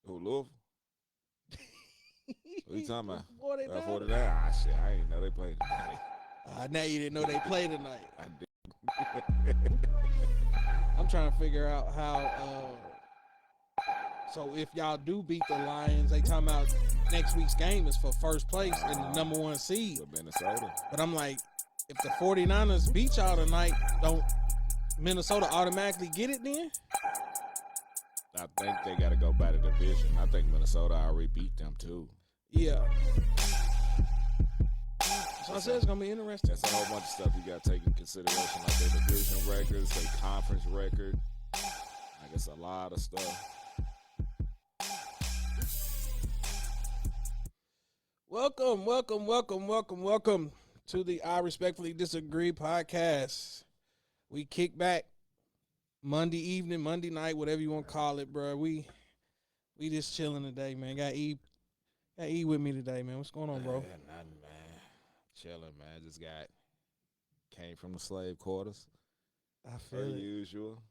Who, Louisville? What you talking about? 49. 49? Ah, shit. I ain't know they played tonight. Now you didn't know they play tonight. I did. I'm trying to figure out how. So if y'all do beat the Lions, they talking about next week's game is for first place and the number one seed. With Minnesota. But I'm like, if the 49ers beat y'all tonight, don't Minnesota automatically get it then? I think they got to go by the division. I think Minnesota already beat them, too. Yeah. So I said it's going to be interesting. That's a whole bunch of stuff you got to take in consideration, like their division records, their conference record. I guess a lot of stuff. Welcome to the I Respectfully Disagree podcast. We kick back Monday evening, Monday night, whatever you want to call it, bro. We just chilling today, man. Got E with me today, man. What's going on, bro? Nothing, man. Chilling, man. Just came from the slave quarters. I feel Per it. usual.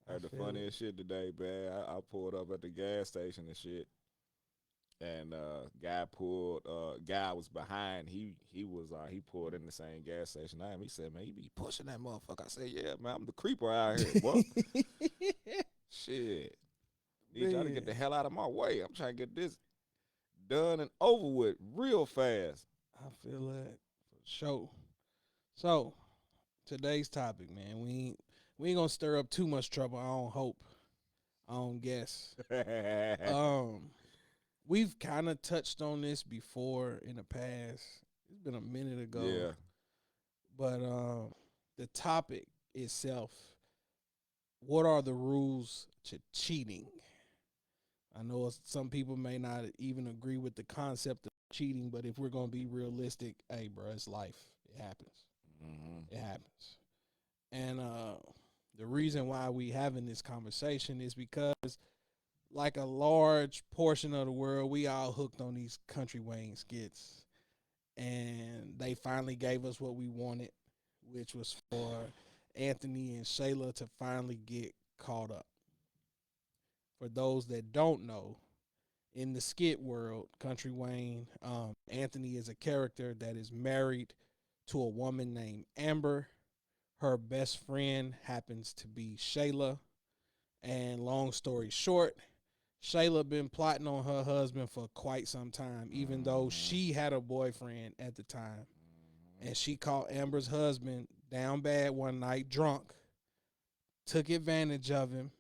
Heard the funniest shit today, man. I pulled up at the gas station and shit. And guy was behind. He pulled in the same gas station I am. He said, man, you be pushing that motherfucker. I said, yeah, man, I'm the creeper out here, boy. Shit. Need y'all to get the hell out of my way. I'm trying to get this done and over with real fast. I feel that for sure. So, today's topic, man, we ain't gonna stir up too much trouble. I don't hope. I don't guess. We've kind of touched on this before in the past. It's been a minute ago. Yeah. But the topic itself, what are the rules to cheating? I know some people may not even agree with the concept of cheating, but if we're going to be realistic, hey, bro, it's life. It happens. Mm-hmm. It happens. And the reason why we having this conversation is because, like a large portion of the world, we all hooked on these Country Wayne skits. And they finally gave us what we wanted, which was for Anthony and Shayla to finally get caught up. For those that don't know, in the skit world, Country Wayne, Anthony is a character that is married to a woman named Amber. Her best friend happens to be Shayla. And long story short, Shayla been plotting on her husband for quite some time, even though she had a boyfriend at the time. And she caught Amber's husband down bad one night, drunk, took advantage of him.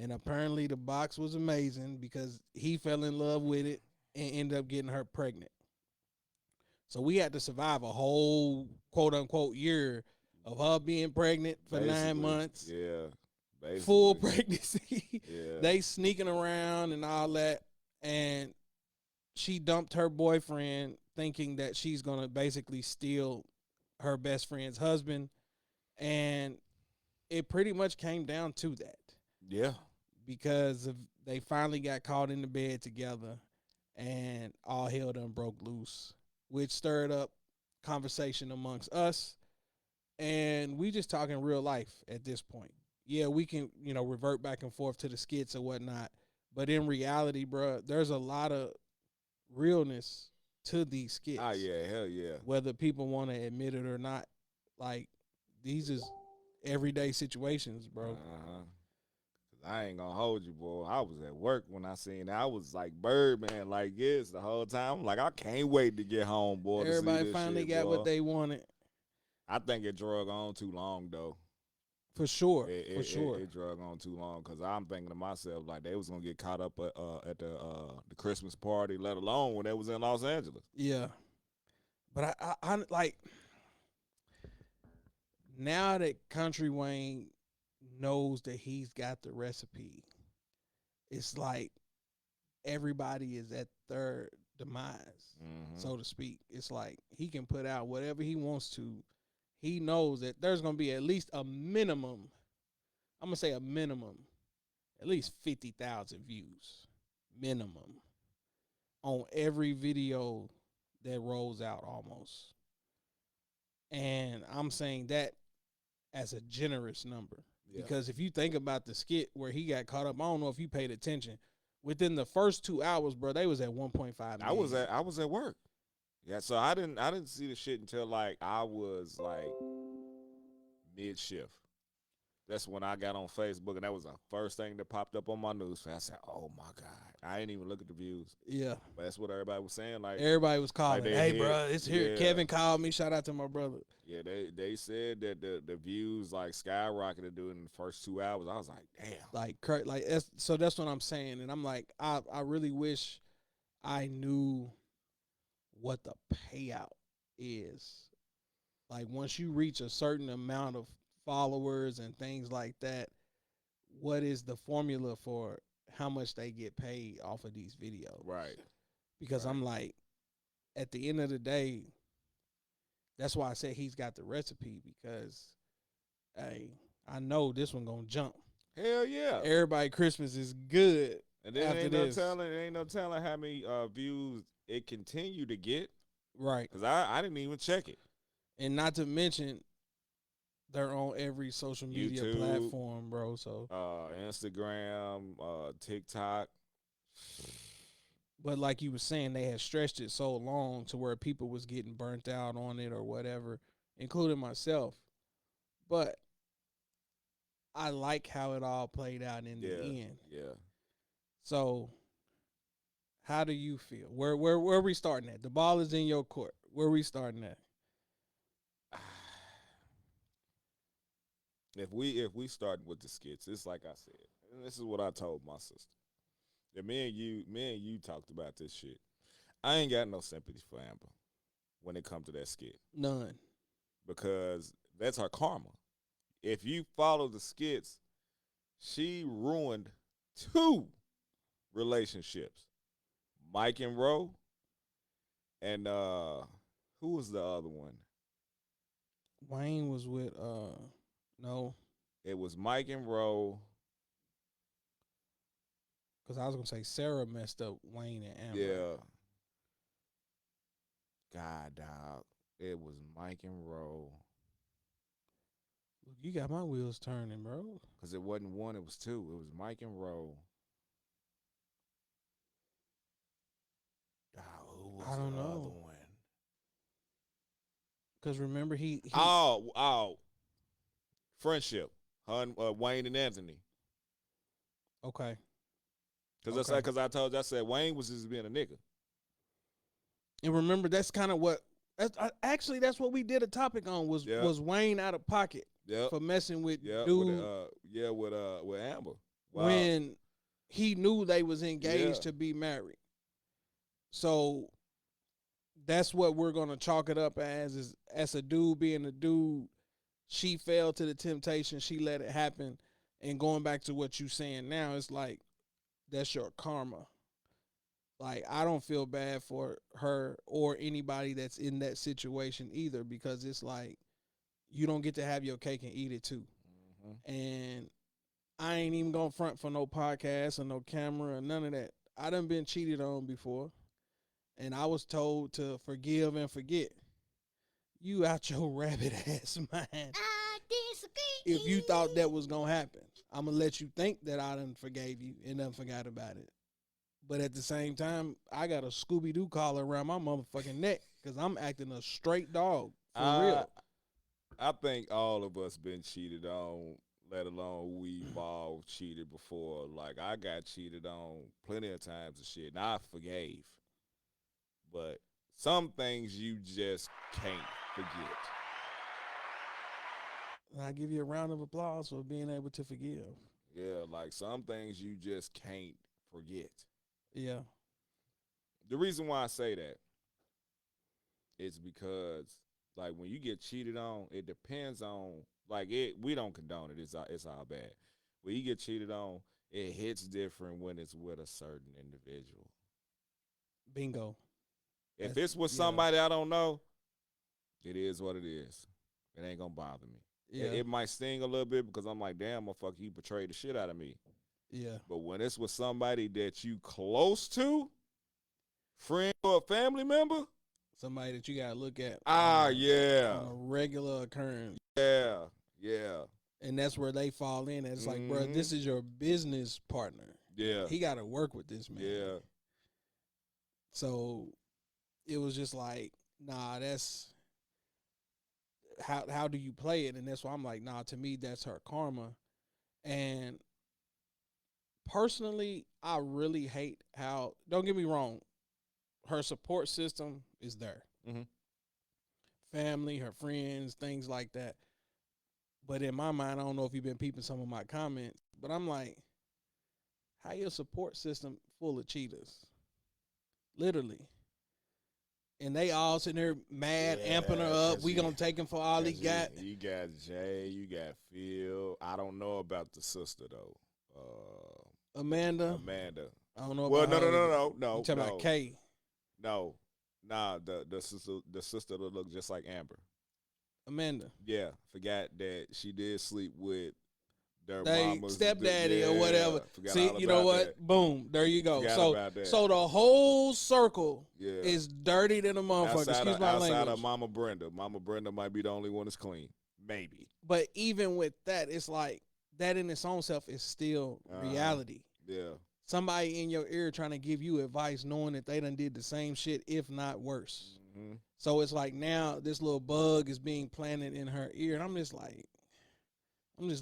And apparently the box was amazing because he fell in love with it and ended up getting her pregnant. So we had to survive a whole quote unquote year of her being pregnant for Basically, 9 months. Yeah. Basically. Full pregnancy. Yeah. They sneaking around and all that. And she dumped her boyfriend thinking that she's going to basically steal her best friend's husband. And it pretty much came down to that. Yeah. Because they finally got caught in the bed together and all hell done broke loose, which stirred up conversation amongst us. And we just talking real life at this point. Yeah, we can, revert back and forth to the skits or whatnot. But in reality, bro, there's a lot of realness to these skits. Oh, yeah, hell yeah. Whether people want to admit it or not. Like, these is everyday situations, bro. Uh-huh. I ain't gonna hold you, boy. I was at work when I seen that. I was like Birdman, like this the whole time. I'm like, I can't wait to get home, boy. Everybody to see this finally shit, got boy. what they wanted. I think it drug on too long, though. For sure, It drug on too long because I'm thinking to myself like they was gonna get caught up at the Christmas party, let alone when they was in Los Angeles. Yeah, but I like now that Country Wayne knows that he's got the recipe. It's like everybody is at their demise, so to speak. It's like he can put out whatever he wants to. He knows that there's gonna be at least a minimum. I'm gonna say a minimum, at least 50,000 views, minimum, on every video that rolls out almost. And I'm saying that as a generous number. Yeah. Because if you think about the skit where he got caught up, I don't know if you paid attention, Within the first 2 hours, bro, they was at 1.5 million. I was at work. Yeah, so I didn't see the shit until like I was like mid shift. That's when I got on Facebook, and that was the first thing that popped up on my news feed. I said, "Oh my god!" I didn't even look at the views, Yeah, but that's what everybody was saying. everybody was calling. they Hey, hit, bro, it's here. yeah, Kevin called me. Shout out to my brother. yeah. They said that the views like skyrocketed during the first 2 hours. I was like, "Damn." Like that's what I'm saying, and I'm like, I really wish I knew what the payout is. Like once you reach a certain amount of followers and things like that, what is the formula for how much they get paid off of these videos? Right. Because Right. I'm like, at the end of the day, that's why I said he's got the recipe because, hey, I know this one gonna jump. Hell yeah. Everybody Christmas is good And then after this. ain't no telling how many views it continue to get. Right. Cause I didn't even check it. And not to mention they're on every social media YouTube, platform, bro. So Instagram, TikTok. but like you were saying, they had stretched it so long to where people was getting burnt out on it or whatever, including myself. But I like how it all played out in the end. Yeah. So how do you feel? Where we starting at? The ball is in your court. Where we starting at? If we start with the skits, it's like I said, and this is what I told my sister. That me and you talked about this shit. I ain't got no sympathy for Amber when it comes to that skit. None. Because that's her karma. If you follow the skits, she ruined 2 relationships. Mike and Ro, and who was the other one? Wayne was with no, It was Mike and Ro. because I was gonna say Sarah messed up Wayne and Amber. Yeah. God, dog. It was Mike and Ro. Look, you got my wheels turning, bro. Because it wasn't 1, it was 2. It was Mike and Ro. Oh, who was I don't the know. other one? Because remember he Friendship. Wayne and Anthony. okay. Because Okay. I told you, I said Wayne was just being a nigga. And remember that's kind of what actually that's what we did a topic on was Yep. was Wayne out of pocket Yep. for messing with Yeah, dude with Amber. Wow. when he knew they was engaged Yeah. to be married. So that's what we're gonna chalk it up is as a dude being a dude, she fell to the temptation, she let it happen. And going back to what you saying now, it's like that's your karma. Like I don't feel bad for her or anybody that's in that situation either because it's like you don't get to have your cake and eat it too. Mm-hmm. And I ain't even gonna front for no podcast or no camera or none of that. I done been cheated on before, and I was told to forgive and forget. You out your rabbit ass mind. If you thought that was gonna happen, I'm gonna let you think that I done forgave you and done forgot about it. But at the same time, I got a Scooby Doo collar around my motherfucking neck because I'm acting a straight dog for real. I think all of us been cheated on, let alone we've all cheated before. Like I got cheated on plenty of times and shit, and I forgave. But some things you just can't forget. And I give you a round of applause for being able to forgive. Yeah, like some things you just can't forget. Yeah. The reason why I say that is because like when you get cheated on, it depends on like it. We don't condone it. It's all bad. When you get cheated on, it hits different when it's with a certain individual. Bingo. If That's- it's with yeah. somebody I don't know, it is what it is. It ain't gonna bother me. Yeah. It might sting a little bit because I'm like, damn, motherfucker, you betrayed the shit out of me. Yeah. But when it's with somebody that you close to, friend or a family member, Somebody that you gotta look at. yeah, On a regular occurrence. yeah. And that's where they fall in. It's like, bro, Mhm. this is your business partner. Yeah. He got to work with this man. Yeah. So it was just like, nah, that's how do you play it? And that's why I'm like, nah, to me, that's her karma. And personally, I really hate how, don't get me wrong, her support system is there. Mm-hmm. Family, her friends, things like that. But in my mind, I don't know if you've been peeping some of my comments, but I'm like, how your support system full of cheaters? Literally. And they all sitting there mad, amping her up. We gonna take him for all he got. You got Jay, you got Phil. I don't know about the sister though. Amanda. Amanda. I don't know Well, about her. no. You talking about Kay? No, nah. The sister that looked just like Amber. Amanda. Yeah, forgot that she did sleep with their They mama's stepdaddy or whatever. See, you know what? That. Boom, there you go. Forgot So the whole circle yeah. is dirty than a motherfucker. Excuse my language. Outside of Mama Brenda. Mama Brenda might be the only one that's clean. Maybe. But even with that, it's like that in its own self is still reality. Yeah. Somebody in your ear trying to give you advice knowing that they done did the same shit, if not worse. Mm-hmm. So it's like now this little bug is being planted in her ear. And I'm just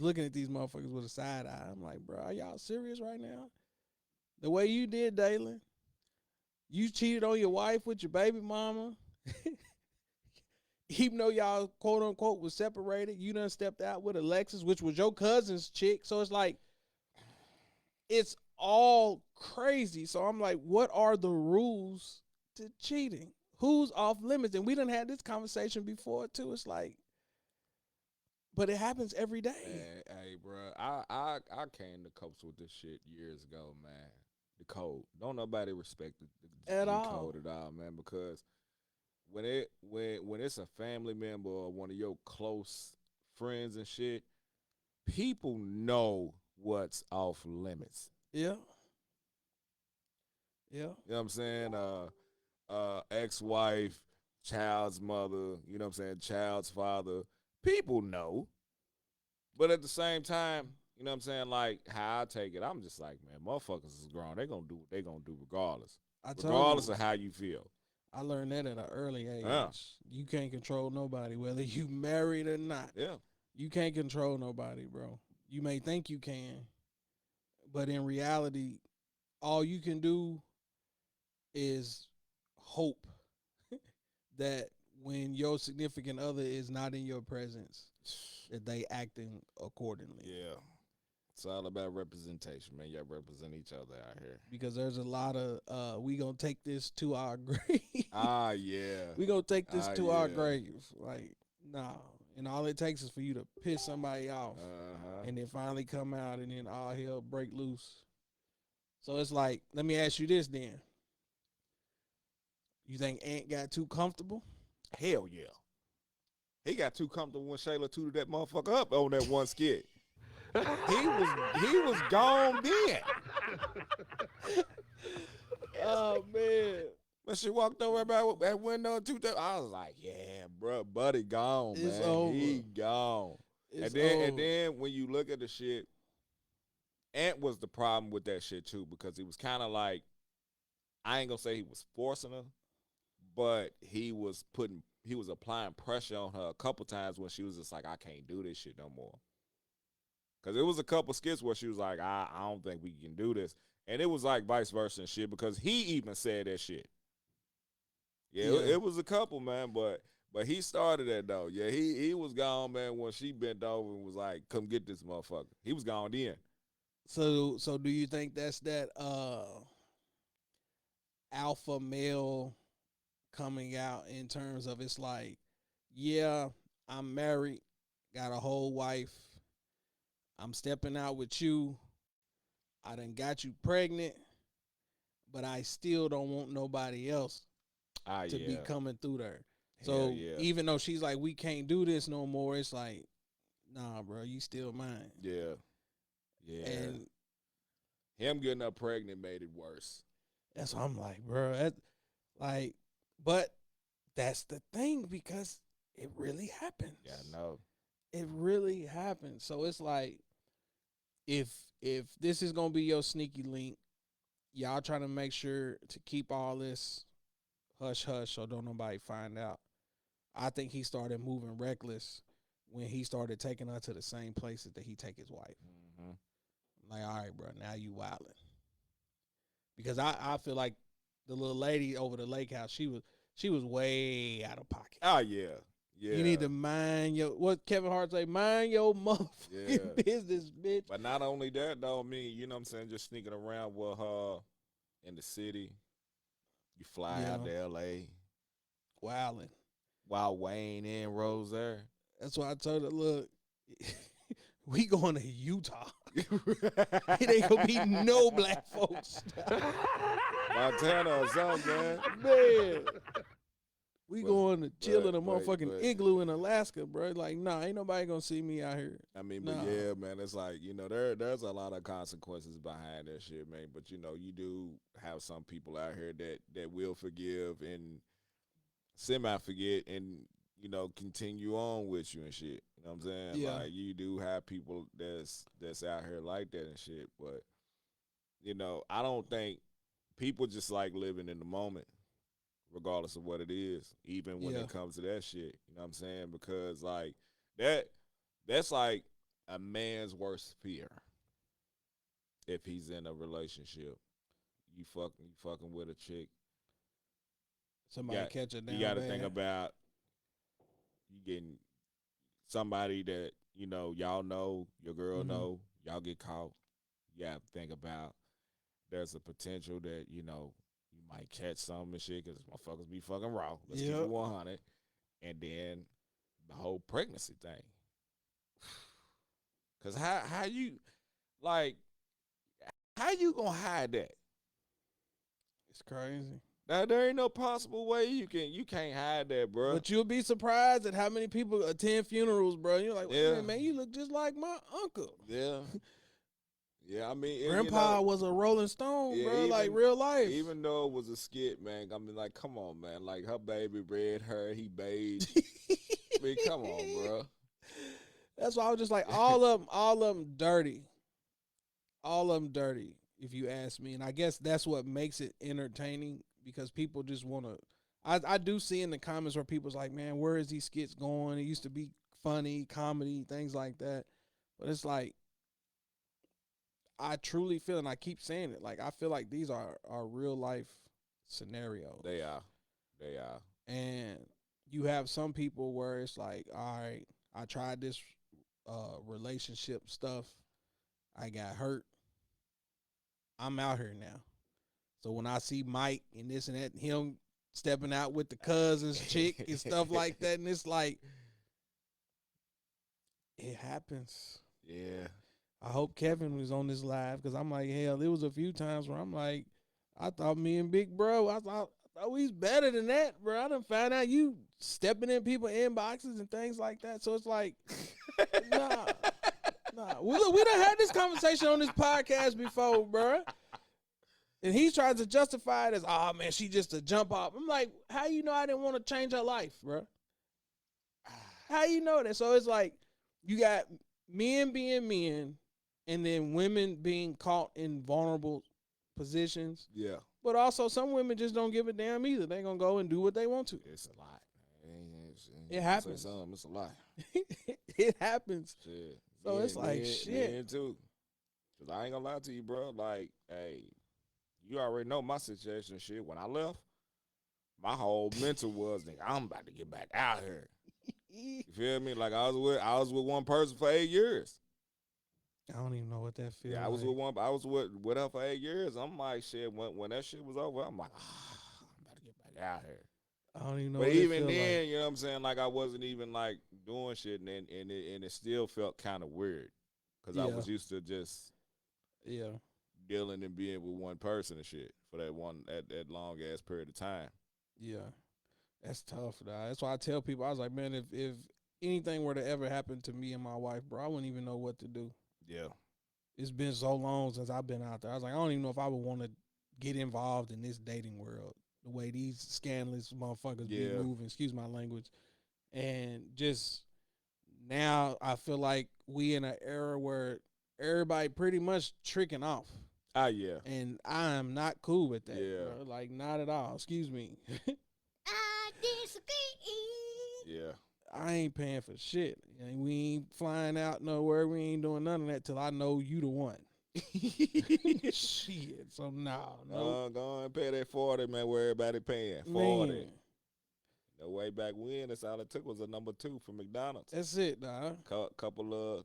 looking at these motherfuckers with a side eye. I'm like, bro, are y'all serious right now? The way you did, Dalen, you cheated on your wife with your baby mama. Even though y'all, quote unquote, was separated, you done stepped out with Alexis, which was your cousin's chick. So it's like, it's all crazy. So I'm like, what are the rules to cheating? Who's off limits? And we done had this conversation before, too. It's like, but it happens every day. Hey, bro, I came to cops with this shit years ago, man. The code. Don't nobody respect the At all. code at all, man, because when it's a family member or one of your close friends and shit, people know what's off limits. Yeah. Yeah. You know what I'm saying? Ex-wife, child's mother, you know what I'm saying, child's father. People know. But at the same time, you know what I'm saying, like how I take it, I'm just like, man, motherfuckers is grown. They gonna do what they gonna do regardless. Regardless of how you feel. I learned that at an early age. Yeah. You can't control nobody, whether you married or not. Yeah. You can't control nobody, bro. You may think you can, but in reality, all you can do is hope that when your significant other is not in your presence, that they acting accordingly. Yeah. It's all about representation, man. Y'all represent each other out here. Because there's a lot of we gonna take this to our grave. Yeah. We gonna take this to our grave. Like, nah. And all it takes is for you to piss somebody off. And then finally come out and then all hell break loose. So it's like, let me ask you this then. You think Ant got too comfortable? Hell yeah. He got too comfortable when Shayla tooted that motherfucker up on that one skit. he was gone then. Oh man. When she walked over about that window and tooted that, I was like, yeah, bro, buddy gone, It's man. over. He gone. It's And then when you look at the shit, Ant was the problem with that shit too, because he was kind of like, I ain't gonna say he was forcing her, but he was applying pressure on her a couple times when she was just like, I can't do this shit no more. Because it was a couple skits where she was like, I don't think we can do this. And it was like vice versa and shit, because he even said that shit. Yeah. It was a couple, man, but he started that though. Yeah, he was gone, man, when she bent over and was like, come get this motherfucker. He was gone then. So do you think that's that alpha male coming out in terms of, it's like, yeah, I'm married, got a whole wife, I'm stepping out with you, I done got you pregnant, but I still don't want nobody else to be coming through there. So even though she's like, we can't do this no more, it's like, nah, bro, you still mine. Yeah. Yeah. And him getting her pregnant made it worse. that's what I'm like, bro. But that's the thing, because it really happens. Yeah, I know. It really happens. So it's like, if this is gonna be your sneaky link, y'all trying to make sure to keep all this hush hush so don't nobody find out. I think he started moving reckless when he started taking her to the same places that he take his wife. Mm-hmm. Like, all right, bro, now you wildin'. Because I feel like the little lady over the lake house, she was way out of pocket. Oh yeah, yeah. You need to mind your what Kevin Hart say, mind your motherfucking business, bitch. But not only that, though, I mean, you know what I'm saying, just sneaking around with her in the city. You fly out to L.A. Wildin'. While Wayne and Rose there. That's why I told her, look, we going to Utah. It ain't gonna be no black folks. Montana or something, man. Man. We going to chill in a motherfucking igloo in Alaska, bro. Like, nah, ain't nobody gonna see me out here. I mean, but yeah, man, it's like, you know, there's a lot of consequences behind that shit, man. But you know, you do have some people out here that will forgive and semi-forget and, you know, continue on with you and shit. You know what I'm saying? Yeah. Like, you do have people that's out here like that and shit. But, you know, I don't think people just like living in the moment, regardless of what it is, even when it comes to that shit. You know what I'm saying? Because, like, that's like a man's worst fear if he's in a relationship. You fucking with a chick. Somebody catch it down. You got to think about you getting somebody that, you know, y'all know, your girl know, y'all get caught. You have to think about there's a potential that, you know, you might catch some and shit because motherfuckers be fucking raw. Let's keep it 100. And then the whole pregnancy thing. Because how you, like, how you going to hide that? It's crazy. Now, there ain't no possible way you can't hide that, bro. But you'll be surprised at how many people attend funerals, bro. You're like, wait, man, you look just like my uncle. Yeah. Yeah, I mean, Grandpa, you know, was a Rolling Stone, bro, even, like real life. Even though it was a skit, man, I mean, like, come on, man. Like, her baby red hair, he bathed. I mean, come on, bro. That's why I was just like, all of them dirty. All of them dirty, if you ask me. And I guess that's what makes it entertaining because people just want to. I do see in the comments where people's like, man, where is these skits going? It used to be funny, comedy, things like that. But it's like, I truly feel, and I keep saying it, like I feel like these are real life scenarios. They are. And you have some people where it's like, all right, I tried this relationship stuff. I got hurt. I'm out here now. So when I see Mike and this and that, and him stepping out with the cousins chick and stuff like that, and it's like, it happens. Yeah. I hope Kevin was on this live because I'm like, hell, there was a few times where I'm like, I thought me and Big Bro, I thought he's better than that, bro. I done found out you stepping in people's inboxes and things like that. So it's like, nah. We done had this conversation on this podcast before, bro. And he tries to justify it as, oh, man, she just a jump off. I'm like, how you know I didn't want to change her life, bro? How you know that? So it's like, you got men being men and then women being caught in vulnerable positions. Yeah. But also some women just don't give a damn either. They're going to go and do what they want to. It's a lot. It happens. It's a lot. It happens. Shit. So it's like, shit. Me too. Cause I ain't gonna lie to you, bro. Like, hey, you already know my situation. Shit, when I left, my whole mental was, nigga, I'm about to get back out here. You feel me? Like I was with one person for 8 years. I don't even know what that feels. Yeah, I was with her for 8 years. I'm like, shit. When that shit was over, I'm like, I'm about to get back out here. I don't even know. But even then, like, you know what I'm saying? Like I wasn't even like doing shit, and it still felt kind of weird because I was used to just dealing and being with one person and shit for that long ass period of time. Yeah, that's tough, dog. That's why I tell people, I was like, man, if anything were to ever happen to me and my wife, bro, I wouldn't even know what to do. Yeah, it's been so long since I've been out there. I was like, I don't even know if I would want to get involved in this dating world. The way these scandalous motherfuckers be moving, excuse my language. And just now I feel like we in an era where everybody pretty much tricking off. Ah, yeah. And I am not cool with that, Yeah. bro. Like, not at all. Excuse me. I disagree. Yeah. I ain't paying for shit. And we ain't flying out nowhere. We ain't doing none of that till I know you the one. Shit. So, no. Go and pay that 40, man, where everybody paying. 40. Man, The way back when, that's all it took was a number 2 from McDonald's. that's it, dog. Couple of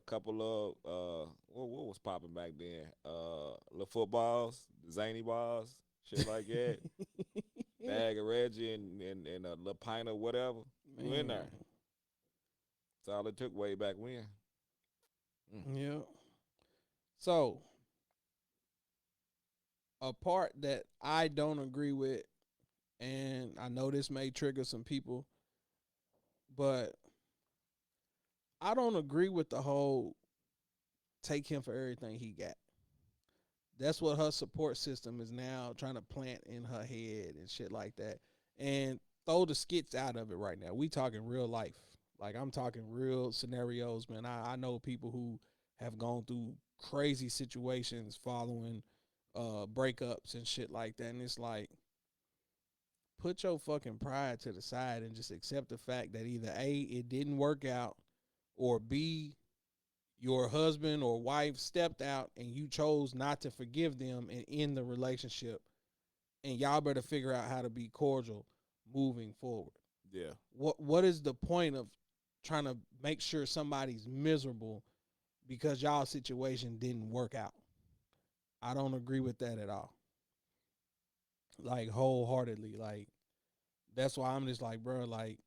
what was popping back then? Little footballs, zany balls, shit like that. Bag of Reggie and a little pint of whatever. You in there. That's all it took way back when. Yeah. So, a part that I don't agree with, and I know this may trigger some people, but I don't agree with the whole take him for everything he got. That's what her support system is now trying to plant in her head and shit like that. And throw the skits out of it right now. We talking real life. Like, I'm talking real scenarios, man. I know people who have gone through crazy situations following breakups and shit like that. And it's like, put your fucking pride to the side and just accept the fact that either A, it didn't work out, or B, your husband or wife stepped out and you chose not to forgive them and end the relationship. And y'all better figure out how to be cordial moving forward. Yeah. What is the point of trying to make sure somebody's miserable because y'all situation didn't work out? I don't agree with that at all. Like, wholeheartedly. Like, that's why I'm just like, bro, like,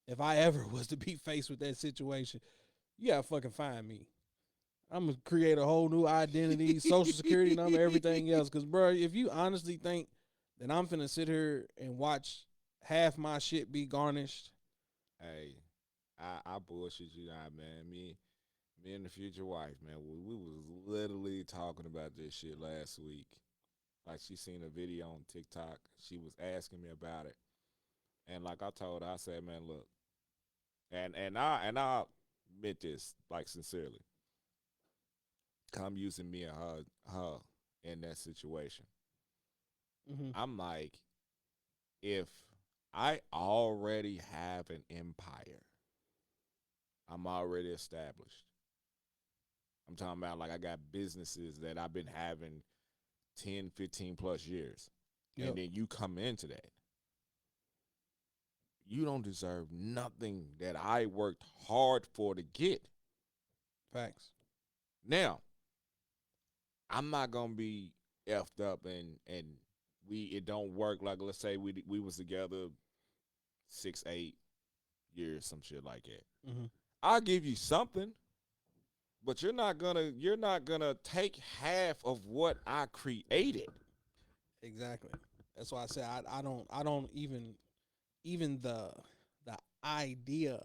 if I ever was to be faced with that situation, you gotta fucking find me. I'm gonna create a whole new identity, social security number, everything else. Cause, bro, if you honestly think that I'm finna sit here and watch half my shit be garnished, Hey, I bullshit you out, man. Me and the future wife, man, we was literally talking about this shit last week. Like, she seen a video on TikTok. She was asking me about it. And like I told her, I said, man, look, and I meant this, like, sincerely. I'm using me and her in that situation. I'm like, if I already have an empire, I'm already established. I'm talking about, like, I got businesses that I've been having 10, 15 plus years. Yep. And then you come into that. You don't deserve nothing that I worked hard for to get. Facts. Now, I'm not gonna be effed up and it don't work. Like, let's say we was together 6, 8 years, some shit like that. I'll give you something, but you're not gonna take half of what I created. Exactly. That's why I said I don't even the idea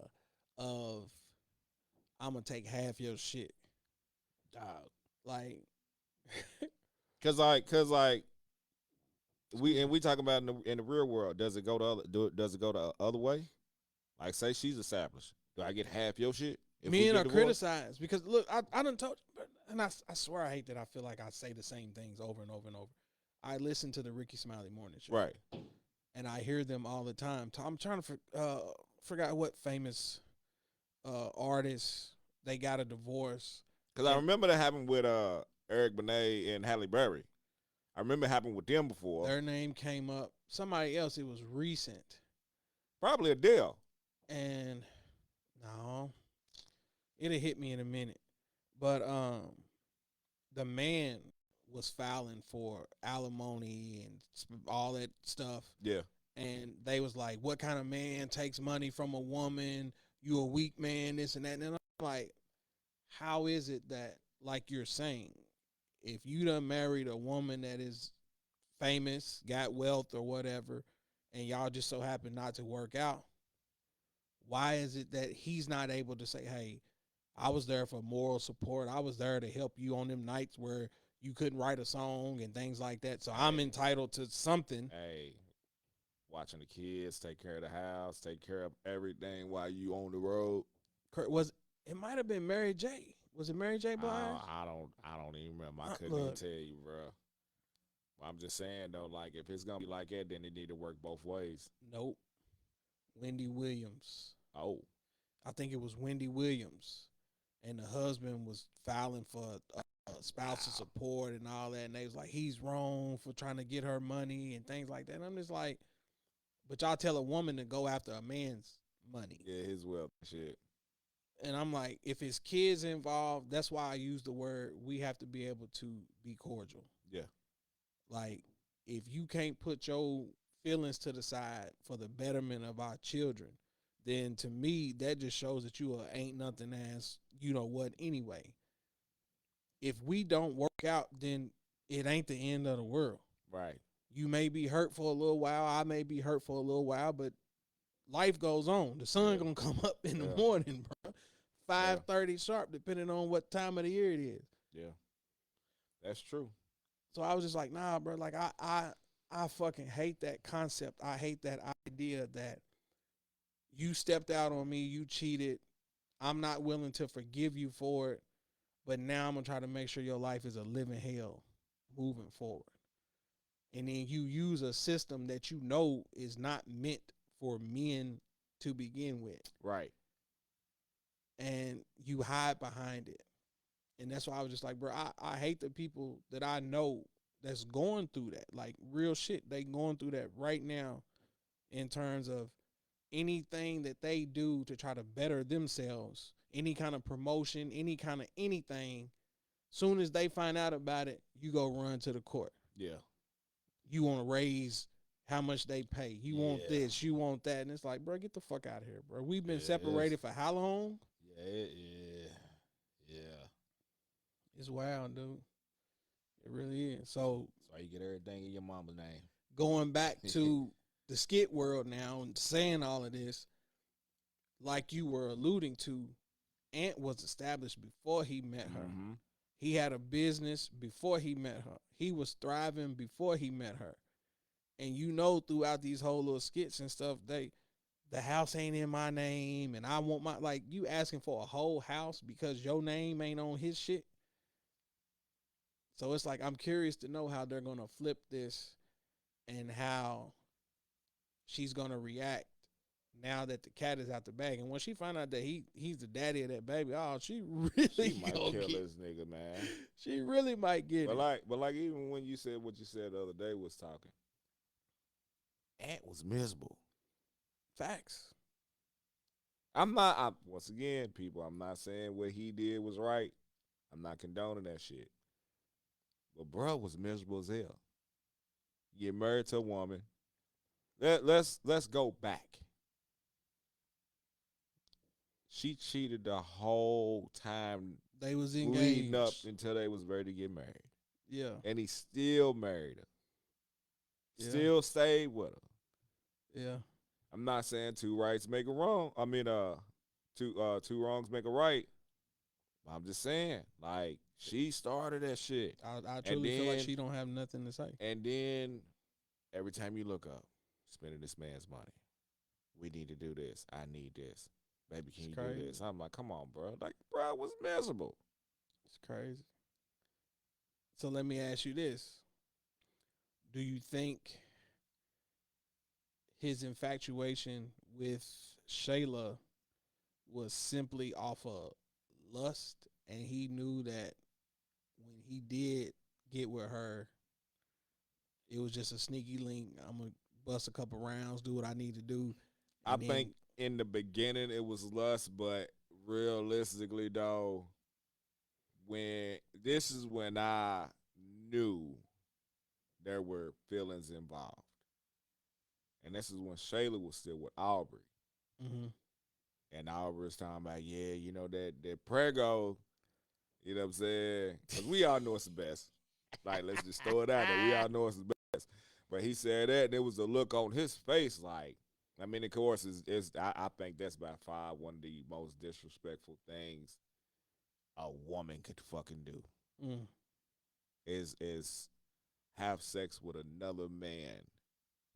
of I'm gonna take half your shit, dog. Like, Cause we talk about in the real world. Does it go the other way? Like, say she's established. Do I get half your shit? If men are divorced? criticized because, look, I done told you, and I swear I hate that I feel like I say the same things over and over and over. I listen to the Ricky Smiley Morning Show, Right? and I hear them all the time. I'm trying to forgot what famous artists they got a divorce. Because I remember that happened with Eric Benet and Halle Berry. I remember it happened with them before. Their name came up. Somebody else. It was recent. Probably Adele. And no, it'll hit me in a minute. But the man was filing for alimony and all that stuff. Yeah. And they was like, what kind of man takes money from a woman? You a weak man, this and that. And I'm like, how is it that, like you're saying, if you done married a woman that is famous, got wealth or whatever, and y'all just so happen not to work out, why is it that he's not able to say, hey, I was there for moral support. I was there to help you on them nights where you couldn't write a song and things like that. So I'm entitled to something. Hey, watching the kids, take care of the house, take care of everything while you on the road. It might have been Mary J. Was it Mary J. Blige? I don't even remember. I couldn't even Look, tell you, bro. I'm just saying though, like if it's gonna be like that, then it need to work both ways. nope. Wendy Williams. Oh, I think it was Wendy Williams, and the husband was filing for spousal support and all that, and they was like, he's wrong for trying to get her money and things like that. And I'm just like, but y'all tell a woman to go after a man's money, yeah, his wealth and shit. and I'm like, if it's kids involved, that's why I use the word. We have to be able to be cordial. Yeah, Like, if you can't put your feelings to the side for the betterment of our children, then to me that just shows that you ain't nothing ass you know what anyway. If we don't work out, then it ain't the end of the world. right. You may be hurt for a little while, I may be hurt for a little while, but life goes on. The sun Yeah. gonna come up in the Yeah. morning, bro. 5:30 sharp, depending on what time of the year it is. Yeah, that's true. So I was just like, nah, bro. Like I fucking hate that concept. I hate that idea that you stepped out on me, you cheated. I'm not willing to forgive you for it, but now I'm gonna try to make sure your life is a living hell moving forward. And then you use a system that you know is not meant for men to begin with, Right. and you hide behind it. And that's why I was just like, bro, I hate the people that I know that's going through that. Like real shit. They going through that right now in terms of anything that they do to try to better themselves, any kind of promotion, any kind of anything. Soon as they find out about it, you go run to the court. Yeah. You want to raise how much they pay. You want Yeah. this, you want that. And it's like, bro, get the fuck out of here, bro. We've been Yeah, separated for how long? Yeah. Yeah. It's wild, dude. It really is. So That's why you get everything in your mama's name. going back to the skit world now and saying all of this, like you were alluding to, Ant was established before he met her. Mm-hmm. He had a business before he met her. He was thriving before he met her. And you know, throughout these whole little skits and stuff, the house ain't in my name, and I want my, like, you asking for a whole house because your name ain't on his shit. So it's like, I'm curious to know how they're gonna flip this and how she's gonna react now that the cat is out the bag. And when she find out that he's the daddy of that baby, oh, she really She might gonna kill get, this nigga, man. she really might get But it. like even when you said what you said the other day was talking, Ant was miserable. Facts. Once again, people, I'm not saying what he did was right. I'm not condoning that shit. But bro was miserable as hell. Get married to a woman. Let's go back. She cheated the whole time They was engaged. leading up until they was ready to get married. Yeah. And he still married her. Yeah. Still stayed with her. Yeah. I'm not saying two rights make a wrong. I mean, two wrongs make a right. I'm just saying, like, she started that shit. I truly feel like then- she don't have nothing to say. And then every time you look up, spending this man's money. We need to do this. I need this. Baby, can It's you crazy. do this? I'm like, come on, bro. Like, bro, it was miserable. It's crazy. So let me ask you this. Do you think his infatuation with Shayla was simply off of lust, and he knew that when he did get with her, it was just a sneaky link? I'm going to bust a couple rounds, do what I need to do. I and then- think in the beginning it was lust, but realistically, though, this is when I knew there were feelings involved. And this is when Shayla was still with Aubrey. Mhm. And Aubrey was talking about, yeah, you know, that prego, you know what I'm saying? Because we all know it's the best. Like, let's just throw it out there. We all know it's the best. But he said that, and there was a look on his face like, I mean, of course, I think that's by far one of the most disrespectful things a woman could fucking do. Mm. Is have sex with another man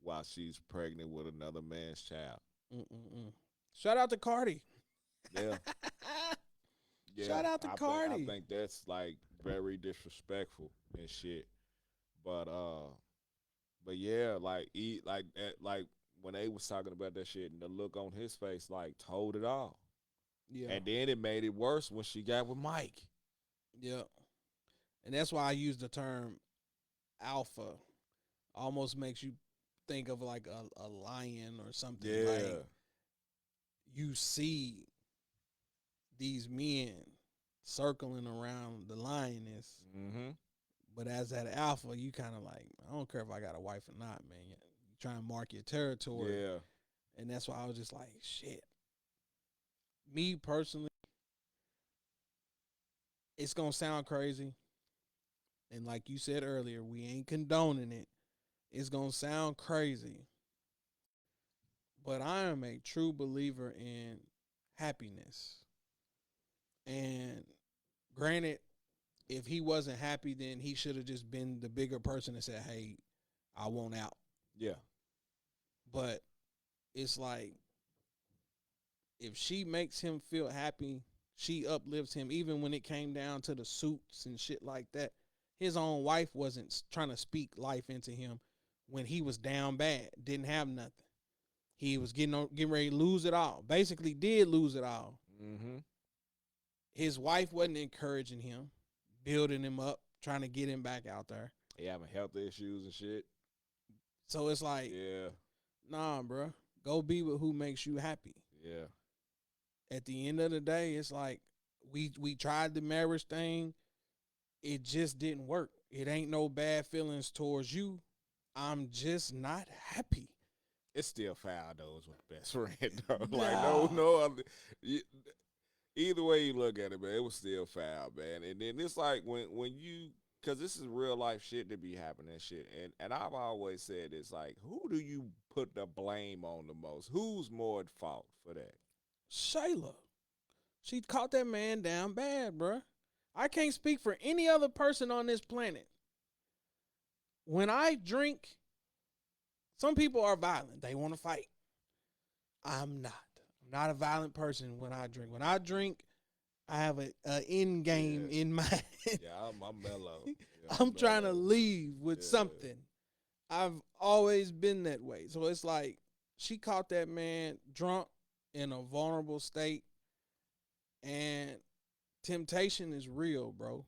while she's pregnant with another man's child. Mm-mm-mm. Shout out to Cardi. Yeah. Yeah, Shout out to Cardi. I think that's like very disrespectful and shit. But yeah, like like that, like when they was talking about that shit and the look on his face, like told it all. Yeah, And then it made it worse when she got with Mike. yeah, and that's why I use the term alpha. Almost makes you think of like a lion or something. Yeah. Like you see these men circling around the lioness, Mm-hmm. but as that alpha, you kind of like, I don't care if I got a wife or not, man. You try and mark your territory, Yeah. and that's why I was just like, shit. Me personally, it's gonna sound crazy, and like you said earlier, we ain't condoning it. It's gonna sound crazy, but I am a true believer in happiness. And granted, if he wasn't happy, then he should have just been the bigger person and said, "Hey, I want out." Yeah. But it's like if she makes him feel happy, she uplifts him. Even when it came down to the suits and shit like that, his own wife wasn't trying to speak life into him when he was down bad, didn't have nothing. He was getting ready to lose it all. Basically, did lose it all. Mm-hmm. His wife wasn't encouraging him, building him up, trying to get him back out there. He having health issues and shit. So it's like, Yeah. nah, bro, go be with who makes you happy. Yeah. At the end of the day, it's like we tried the marriage thing. It just didn't work. It ain't no bad feelings towards you. I'm just not happy. It's still foul though. Is with the best friend though. Nah. Like no other. Either way you look at it, man, it was still foul, man. And then it's like when you, because this is real life shit that be happening, shit. And I've always said it's like, who do you put the blame on the most? Who's more at fault for that? Shayla, she caught that man down bad, bruh. I can't speak for any other person on this planet. When I drink, some people are violent. They want to fight. I'm not. I'm not a violent person when I drink. When I drink, I have a end game in mind. Yeah, I'm mellow. Yeah, I'm trying to mellow. leave with something. I've always been that way. So it's like she caught that man drunk in a vulnerable state. And temptation is real, bro.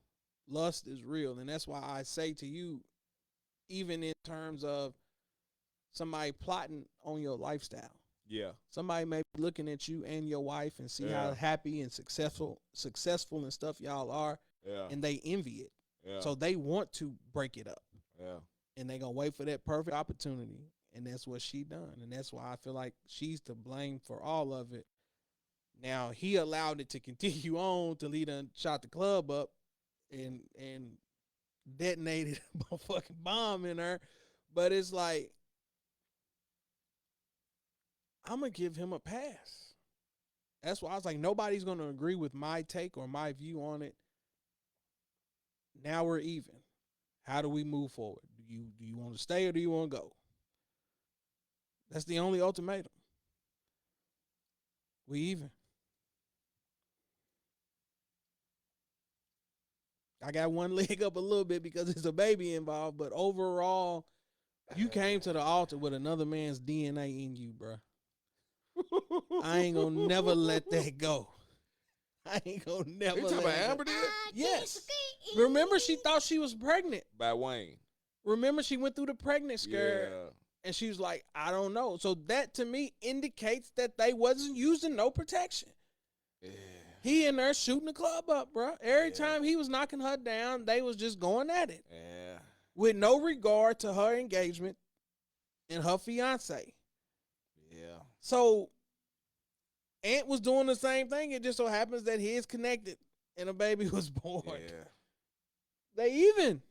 Lust is real. And that's why I say to you, even in terms of somebody plotting on your lifestyle. Yeah. Somebody may be looking at you and your wife and see how happy and successful and stuff y'all are. Yeah. And they envy it. Yeah. So they want to break it up. Yeah. And they gonna wait for that perfect opportunity. And that's what she done. And that's why I feel like she's to blame for all of it. Now he allowed it to continue on till he done shot the club up and detonated a fucking bomb in her. But it's like, I'm gonna give him a pass. That's why I was like, nobody's gonna agree with my take or my view on it. Now we're even. How do we move forward? Do you want to stay or do you want to go? That's the only ultimatum. We even. I got one leg up a little bit because there's a baby involved, but overall, you came to the altar with another man's DNA in you, bro. I ain't gonna never let that go. I ain't gonna never. You talking let about it Amber go. did? Yes. Remember, she thought she was pregnant. By Wayne. Remember, she went through the pregnant scare, Yeah. and she was like, "I don't know." So that to me indicates that they wasn't using no protection. Yeah. He in there shooting the club up, bro. Every time he was knocking her down, they was just going at it Yeah. with no regard to her engagement and her fiance. Yeah. So Ant was doing the same thing. It just so happens that his connected and a baby was born. Yeah. They even.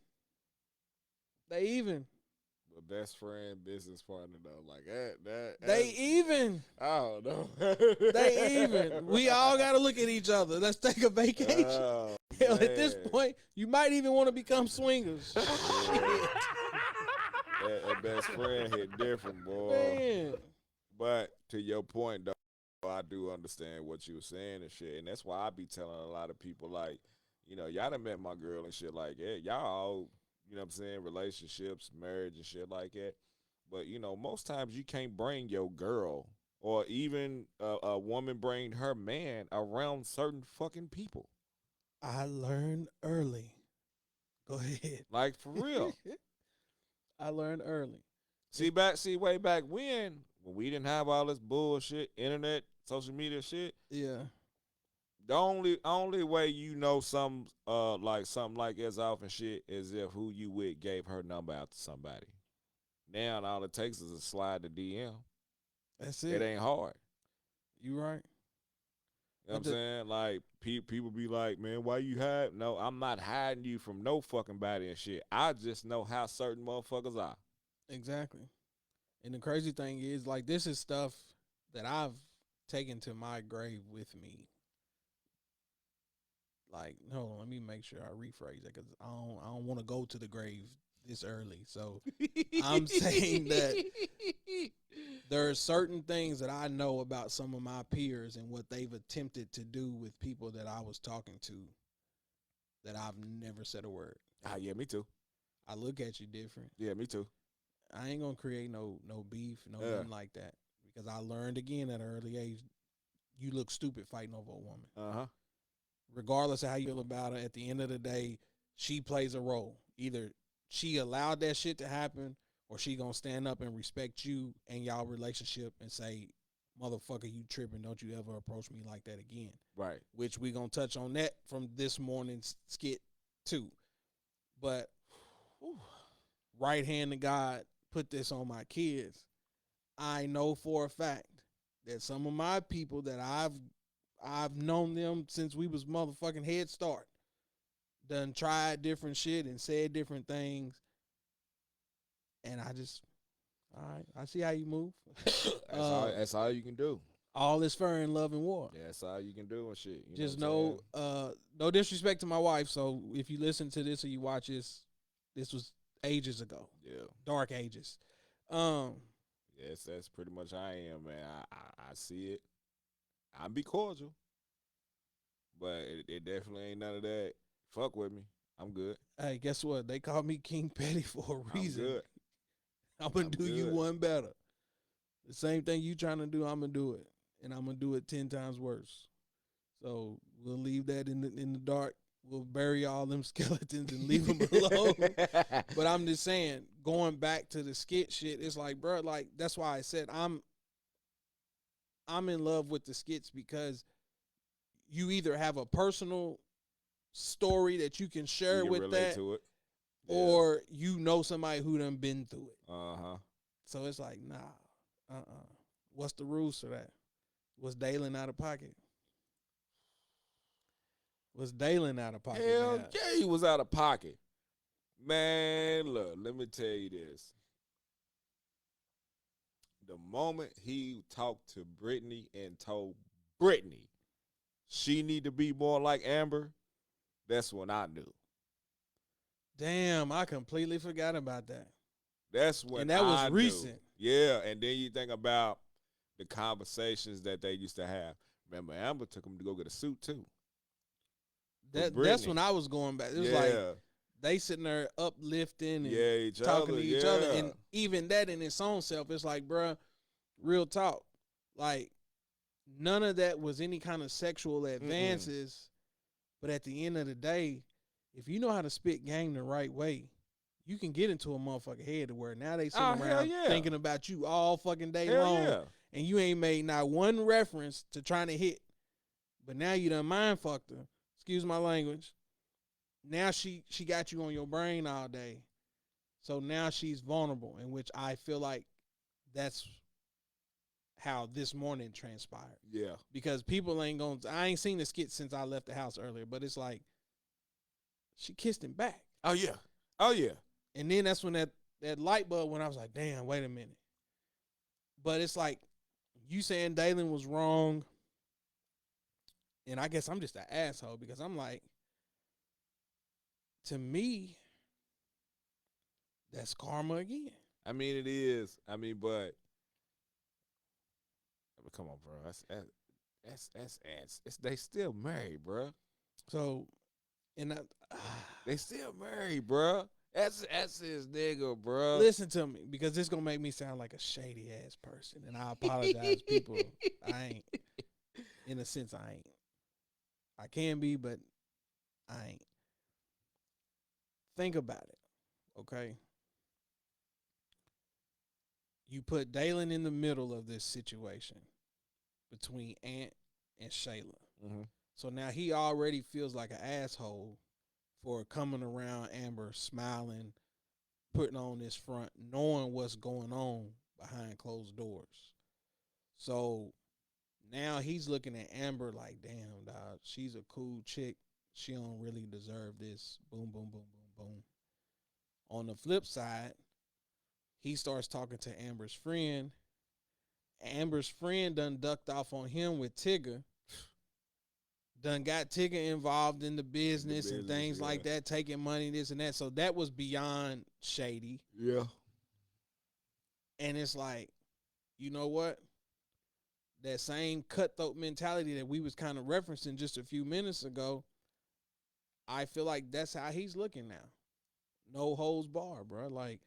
But best friend, business partner though, like that. They even. I don't know. They even. We all got to look at each other. Let's take a vacation. Oh, Hell, at this man. point, you might even want to become swingers. that best friend hit different, boy. Man. But to your point though, I do understand what you were saying and shit, and that's why I be telling a lot of people like, y'all done met my girl and shit like that. Y'all all, what I'm saying, relationships, marriage and shit like that. But most times you can't bring your girl or even a woman bring her man around certain fucking people. I learned early. Go ahead. Like for real. I learned early. See way back when we didn't have all this bullshit, internet, social media shit. Yeah. The only way something like as off and shit is if who you with gave her number out to somebody. Now all it takes is a slide to DM. That's It it. ain't hard. You right. You know what I'm saying? Like people be like, man, why you hide? No, I'm not hiding you from no fucking body and shit. I just know how certain motherfuckers are. Exactly. And the crazy thing is, like, this is stuff that I've taken to my grave with me. Like, no, let me make sure I rephrase that because I don't want to go to the grave this early. So I'm saying that there are certain things that I know about some of my peers and what they've attempted to do with people that I was talking to that I've never said a word. Yeah, me too. I look at you different. Yeah, me too. I ain't gonna create no beef, nothing like that. Because I learned again at an early age, you look stupid fighting over a woman. Regardless of how you feel about her, at the end of the day, she plays a role. Either she allowed that shit to happen, or she gonna stand up and respect you and y'all relationship and say, "Motherfucker, you tripping? Don't you ever approach me like that again?" Right. Which we gonna touch on that from this morning's skit too. But right hand to God put this on my kids. I know for a fact that some of my people that I've known them since we was motherfucking Head Start, done tried different shit and said different things, and all right, I see how you move. That's all you can do. All is fair in love and war. Yeah, that's all you can do and shit. Just know, no disrespect to my wife. So if you listen to this or you watch this was ages ago. Yeah. Dark ages. Yes, that's pretty much how I am, man. I see it. I be cordial, but it definitely ain't none of that. Fuck with me. I'm good. Hey, guess what? They call me King Petty for a reason. I'm good. I'm gonna do you good. one better. The same thing you trying to do, I'm gonna do it, and I'm gonna do it 10 times worse. So we'll leave that in the dark. We'll bury all them skeletons and leave them alone. But I'm just saying, going back to the skit shit, it's like, bro, like that's why I said I'm in love with the skits because you either have a personal story that you can share you can with relate that, to it. Yeah. or you know somebody who done been through it. So it's like, nah, What's the rules for that? Was Dalen out of pocket? Was Dalen out of pocket? Hell yeah, he was out of pocket. Man, look, let me tell you this. The moment he talked to Brittany and told Brittany she need to be more like Amber, that's when I knew. Damn, I completely forgot about that. That's when and that was I recent. Knew. Yeah, and then you think about the conversations that they used to have. Remember, Amber took him to go get a suit too. That's when I was going back. It was like they sitting there uplifting and talking to each other. And even that in its own self, it's like, bruh, real talk. Like, none of that was any kind of sexual advances. But at the end of the day, if you know how to spit game the right way, you can get into a motherfucker head to where now they sitting around thinking about you all fucking day long. And you ain't made not one reference to trying to hit. But now you done mind fucked her. Excuse my language. Now she got you on your brain all day. So now she's vulnerable, in which I feel like that's how this morning transpired. Yeah. Because people ain't going to, I ain't seen the skit since I left the house earlier, but it's like, she kissed him back. Oh, yeah. Oh, yeah. And then that's when that light bulb went, I was like, damn, wait a minute. But it's like, you saying Dalen was wrong. And I guess I'm just an asshole because I'm like, to me, that's karma again. I mean, it is. I mean, but Come on, bro. It's they still married, bro. So, and They still married, bro. That's his nigga, bro. listen to me, because this gonna make me sound like a shady ass person, and I apologize, people. I ain't. In a sense, I ain't. I can be, but I ain't. Think about it, okay? You put Dalen in the middle of this situation between Ant and Shayla. Mm-hmm. So now he already feels like an asshole for coming around Amber, smiling, putting on this front, knowing what's going on behind closed doors. So now he's looking at Amber like, damn, dog, she's a cool chick. She don't really deserve this. Boom, boom, boom, boom, boom. On the flip side, he starts talking to Amber's friend. Amber's friend done ducked off on him with Tigger. Done got Tigger involved in the business and things like that, taking money, this and that. So that was beyond shady. Yeah. And it's like, you know what? That same cutthroat mentality that we was kind of referencing just a few minutes ago, I feel like that's how he's looking now. No holds bar, bro. Like,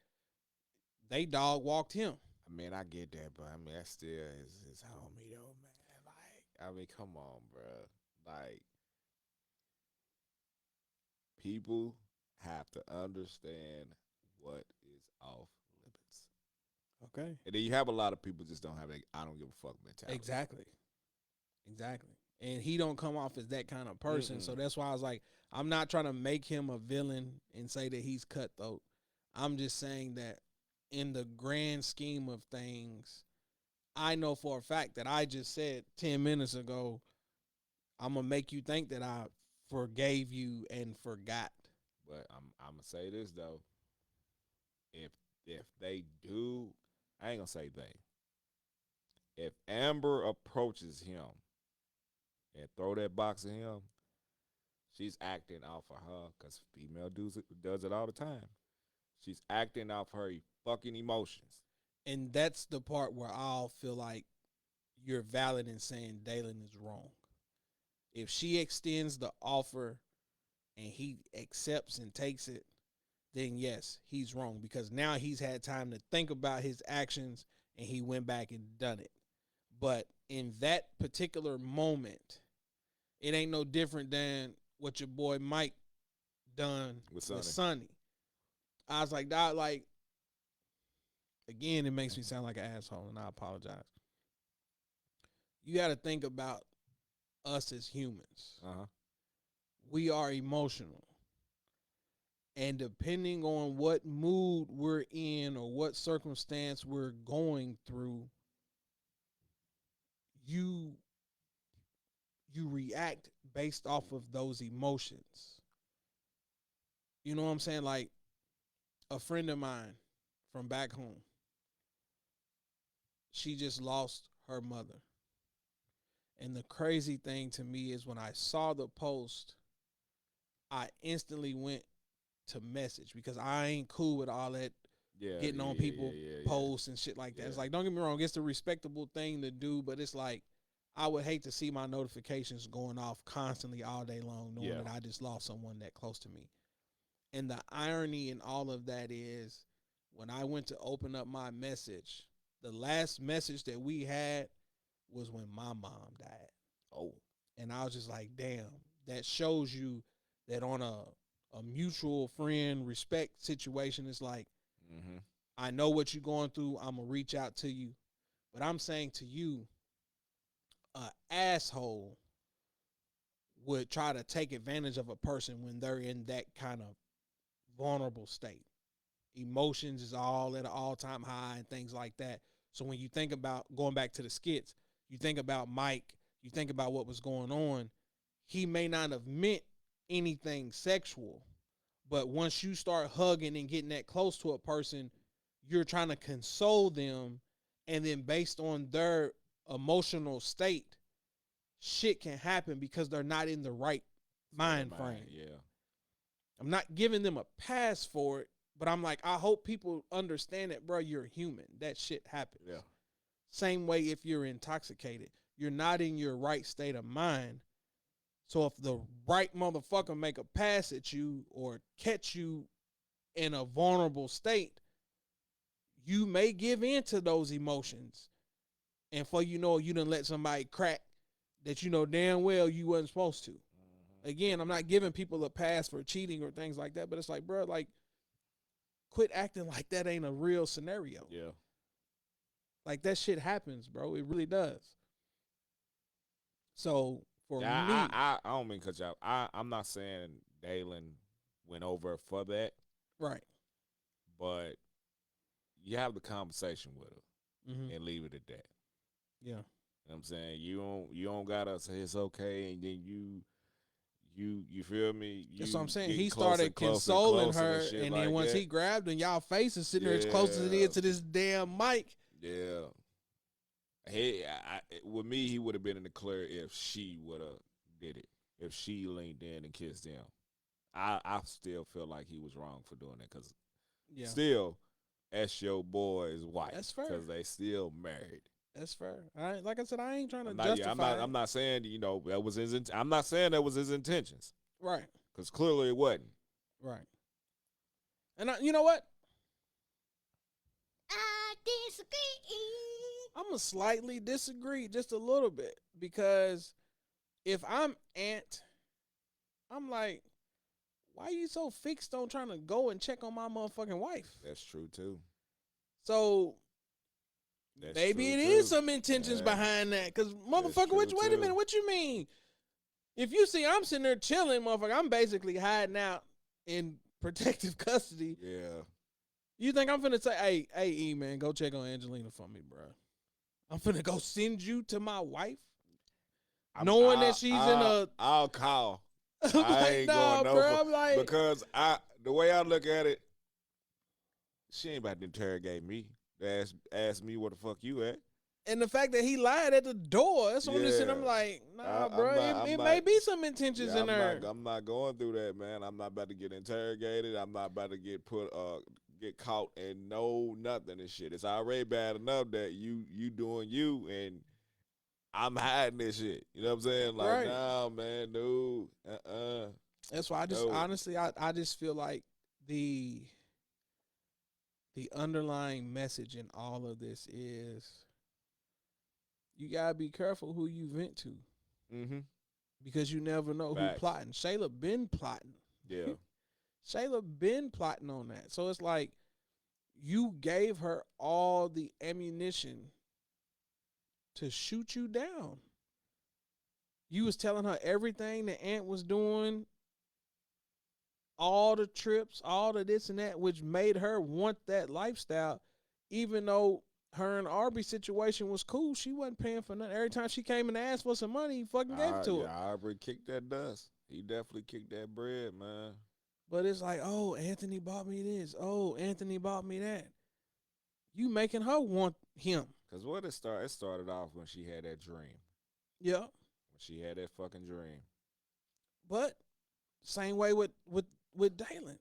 they dog walked him. I mean, I get that, but I mean, that still is his homie, though, man. Like, I mean, come on, bro. Like, people have to understand what is off limits. Okay. And then you have a lot of people just don't have a I don't give a fuck mentality. Exactly. And he don't come off as that kind of person. So that's why I was like, I'm not trying to make him a villain and say that he's cutthroat. I'm just saying that in the grand scheme of things, I know for a fact that I just said 10 minutes ago, I'm going to make you think that I forgave you and forgot. But I'm gonna say this though. If they do, I ain't gonna say they. If Amber approaches him and throw that box at him, she's acting off of her, because female does it all the time. She's acting off her fucking emotions. And that's the part where I'll feel like you're valid in saying Dalen is wrong. If she extends the offer and he accepts and takes it, then yes, he's wrong, because now he's had time to think about his actions and he went back and done it. But in that particular moment, it ain't no different than what your boy Mike done with Sonny. I was like, dog, like, again, it makes me sound like an asshole, and I apologize. You got to think about us as humans. We are emotional. And depending on what mood we're in or what circumstance we're going through, you react based off of those emotions. You know what I'm saying? Like, a friend of mine from back home, she just lost her mother. And the crazy thing to me is when I saw the post, I instantly went to message, because I ain't cool with all that getting on people posts and shit like that. It's like, don't get me wrong, it's the respectable thing to do, but it's like, I would hate to see my notifications going off constantly all day long, knowing that I just lost someone that close to me. And the irony in all of that is, when I went to open up my message, the last message that we had was when my mom died. Oh. And I was just like, damn, that shows you that on a mutual friend respect situation, it's like, I know what you're going through. I'm going to reach out to you. But I'm saying to you, an asshole would try to take advantage of a person when they're in that kind of vulnerable state. Emotions is all at an all-time high and things like that. So when you think about going back to the skits, you think about Mike, you think about what was going on, he may not have meant anything sexual, but once you start hugging and getting that close to a person, you're trying to console them, and then based on their emotional state, shit can happen because they're not in the right mind frame. Yeah. I'm not giving them a pass for it, but I'm like, I hope people understand that, bro, you're human. That shit happens. Yeah. Same way if you're intoxicated, you're not in your right state of mind. So if the right motherfucker make a pass at you or catch you in a vulnerable state, you may give in to those emotions. And for you know, you done let somebody crack that you know damn well you wasn't supposed to. Again, I'm not giving people a pass for cheating or things like that, but it's like, bro, like, quit acting like that ain't a real scenario. Yeah. Like, that shit happens, bro. It really does. So, for me, I don't mean cut you out. I'm not saying Dalen went over for that, right. but you have the conversation with her Mm-hmm. and leave it at that. Yeah. You know what I'm saying? You don't gotta say it's okay and then you feel me? That's what I'm saying. getting He closer, started closer, consoling closer her, shit and like then once that. he grabbed her, y'all faces sitting there as close as it is to this damn mic. Yeah. Hey, with me, he would have been in the clear if she would have did it. If she leaned in and kissed him. I still feel like he was wrong for doing that because still, that's your boy's wife. That's fair. Because they still married. That's fair. Like I said, I ain't trying to justify. I'm not saying that was his. I'm not saying that was his intentions. Right. Because clearly it wasn't. Right. And you know what? I disagree. I'm gonna slightly disagree just a little bit because if I'm Aunt, I'm like, why you so fixed on trying to go and check on my motherfucking wife? That's true too. So maybe it is some intentions behind that. Cause motherfucker, wait a minute, what you mean? If you see I'm sitting there chilling, motherfucker, I'm basically hiding out in protective custody. Yeah. You think I'm finna say, hey, E man, go check on Angelina for me, bro? I'm finna go send you to my wife, knowing that she's in a. I'll call. I'm I like, ain't nah, going bro. over I'm like, because the way I look at it, she ain't about to interrogate me. Ask me where the fuck you at. and the fact that he lied at the door, that's on this, and I'm like, nah, bro. It may be some intentions in there. I'm not going through that, man. I'm not about to get interrogated. I'm not about to get get caught and know nothing and shit. It's already bad enough that you doing you and I'm hiding this shit. You know what I'm saying? Like, Right. nah, man, dude. That's why I just honestly, I just feel like the underlying message in all of this is you gotta be careful who you vent to. Mm-hmm. Because you never know who plotting. Shayla been plotting. Yeah. Shayla been plotting on that. So it's like you gave her all the ammunition to shoot you down. You was telling her everything the aunt was doing, all the trips, all the this and that, which made her want that lifestyle, even though her and Arby's situation was cool. She wasn't paying for nothing. Every time she came and asked for some money, he fucking gave it to her. Yeah, Aubrey kicked that dust. He definitely kicked that bread, man. But it's like, oh, Anthony bought me this. Oh, Anthony bought me that. You making her want him. Cause what it started off when she had that dream. Yeah. When she had that fucking dream. But same way with Dalen.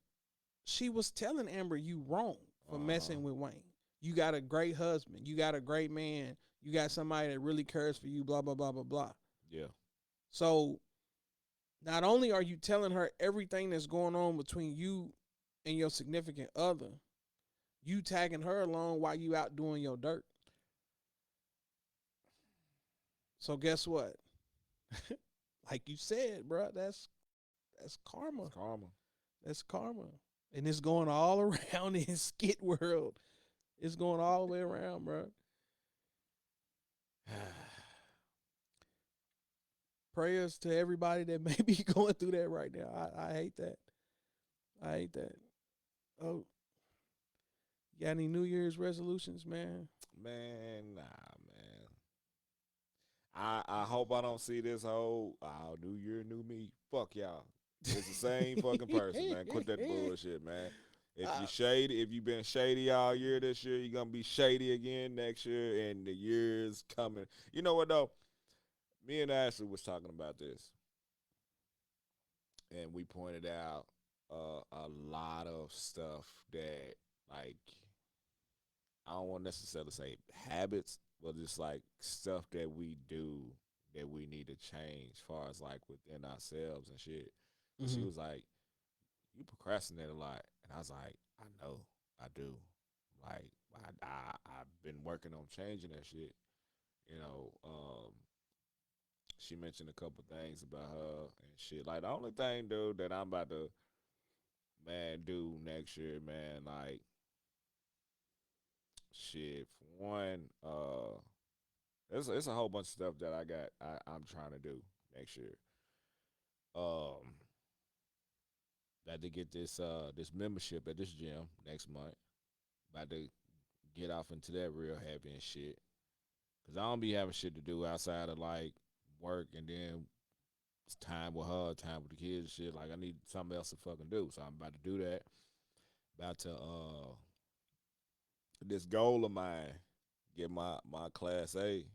She was telling Amber you wrong for messing with Wayne. You got a great husband. You got a great man. You got somebody that really cares for you, blah, blah, blah, blah, blah. Yeah. So not only are you telling her everything that's going on between you and your significant other, you tagging her along while you out doing your dirt. So guess what? Like you said, bro, that's karma. It's karma. That's karma. And it's going all around in skit world. It's going all the way around, bro. Prayers to everybody that may be going through that right now. I hate that. I hate that. Oh, you got any New Year's resolutions, man? Man, nah, man. I hope I don't see this whole New Year, new me. Fuck y'all. It's the same fucking person, man. Quit that bullshit, man. If you shady, if you been shady all year this year, you're gonna be shady again next year, and the year's coming. You know what though? Me and Ashley was talking about this, and we pointed out a lot of stuff that, like, I don't want to necessarily say habits, but it's like stuff that we do that we need to change, as far as like within ourselves and shit. And she Mm-hmm. was like, "You procrastinate a lot," and I was like, "I know, I do. Like, I've been working on changing that shit." You know, she mentioned a couple things about her and shit. Like the only thing, dude, that I'm about to do next year, man, like shit. For one, it's a whole bunch of stuff that I'm trying to do next year. Um, got to get this membership at this gym next month. About to get off into that real heavy and shit. Cause I don't be having shit to do outside of like work, and then it's time with her, time with the kids and shit. Like I need something else to fucking do. So I'm about to do that. About to this goal of mine, get my class A,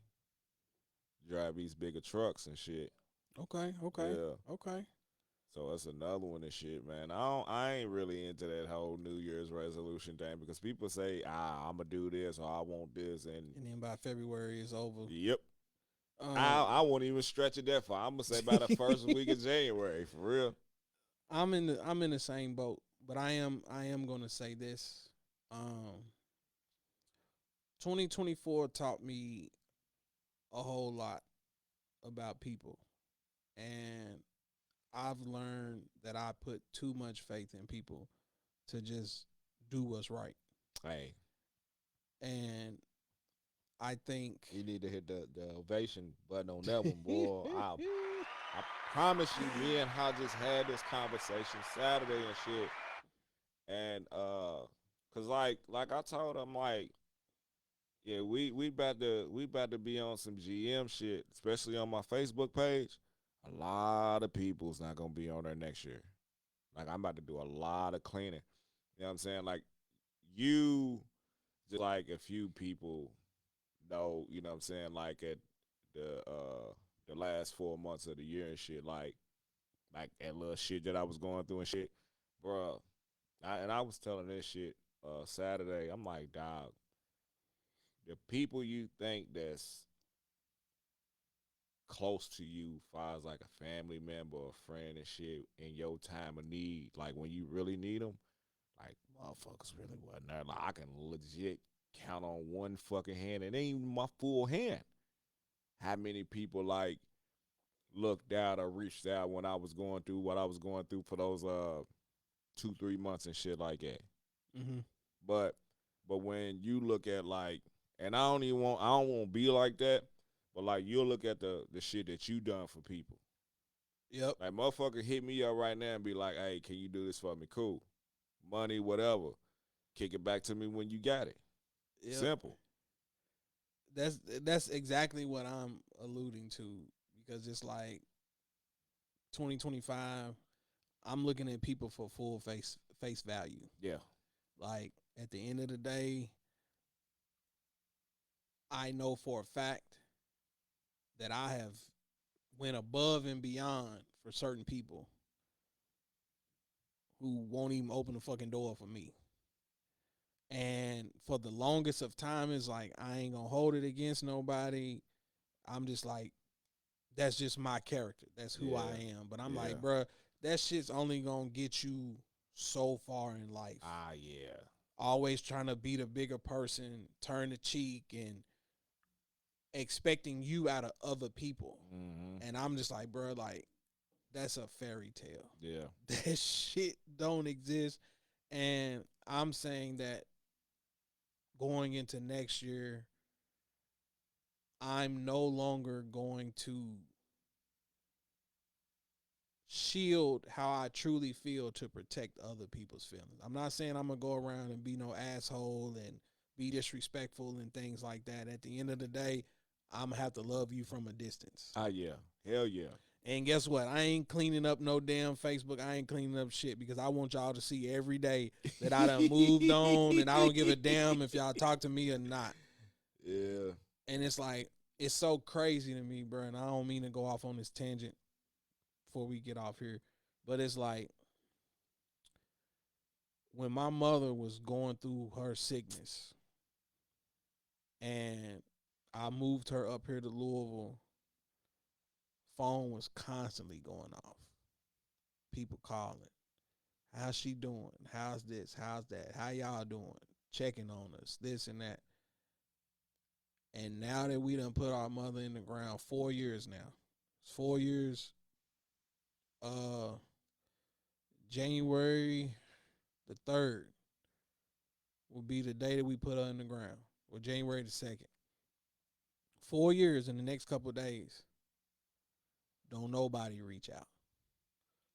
drive these bigger trucks and shit. Okay. Okay. Yeah. Okay. So that's another one and shit, man. I ain't really into that whole New Year's resolution thing, because people say, I'ma do this or I want this, and And then by February it's over. yep. Um, I won't even stretch it that far. I'm gonna say by the first week of January, for real. I'm in the same boat, but I am gonna say this. 2024 taught me a whole lot about people, and I've learned that I put too much faith in people to just do what's right. Hey, And I think you need to hit the ovation button on that one, boy. I promise you, me and her just had this conversation Saturday and shit. And cause like I told him, like, yeah, we about to be on some GM shit, especially on my Facebook page. A lot of people's not gonna be on there next year. Like I'm about to do a lot of cleaning. You know what I'm saying? Like you, just like a few people know, you know what I'm saying, like at the last 4 months of the year and shit, like that little shit that I was going through and shit. Bruh. I was telling this shit Saturday. I'm like, dog, the people you think that's close to you, far as like a family member or a friend and shit, in your time of need, like when you really need them, like motherfuckers really wasn't there. Like I can legit count on one fucking hand, and it ain't even my full hand. How many people like looked out or reached out when I was going through what I was going through for those 2-3 months and shit like that. hmm But when you look at like, and I don't want to be like that, but like you'll look at the shit that you done for people. Yep. Like motherfucker hit me up right now and be like, hey, can you do this for me? Cool. Money, whatever. Kick it back to me when you got it. Yep. Simple. That's exactly what I'm alluding to, because it's like 2025. I'm looking at people for full face value. Yeah. Like at the end of the day, I know for a fact that I have went above and beyond for certain people who won't even open the fucking door for me. And for the longest of time, it's like I ain't gonna hold it against nobody. I'm just like, that's just my character. That's who Yeah. I am. But I'm Yeah. like, bruh, that shit's only gonna get you so far in life. Ah, yeah. Always trying to be the bigger person, turn the cheek, and expecting you out of other people. Mm-hmm. And I'm just like, bruh, like, that's a fairy tale. Yeah. That shit don't exist. And I'm saying that going into next year, I'm no longer going to shield how I truly feel to protect other people's feelings. I'm not saying I'm gonna go around and be no asshole and be disrespectful and things like that. At the end of the day, I'm gonna have to love you from a distance. Ah, yeah. Hell yeah. And guess what? I ain't cleaning up no damn Facebook. I ain't cleaning up shit, because I want y'all to see every day that I done moved on, and I don't give a damn if y'all talk to me or not. Yeah. And it's like, it's so crazy to me, bro. And I don't mean to go off on this tangent before we get off here, but it's like, when my mother was going through her sickness, and I moved her up here to Louisville. Phone was constantly going off. People calling. How's she doing? How's this? How's that? How y'all doing? Checking on us, this and that. And now that we done put our mother in the ground, 4 years now. It's 4 years. Uh, January the 3rd will be the day that we put her in the ground. Or January the 2nd. 4 years in the next couple of days. Don't nobody reach out.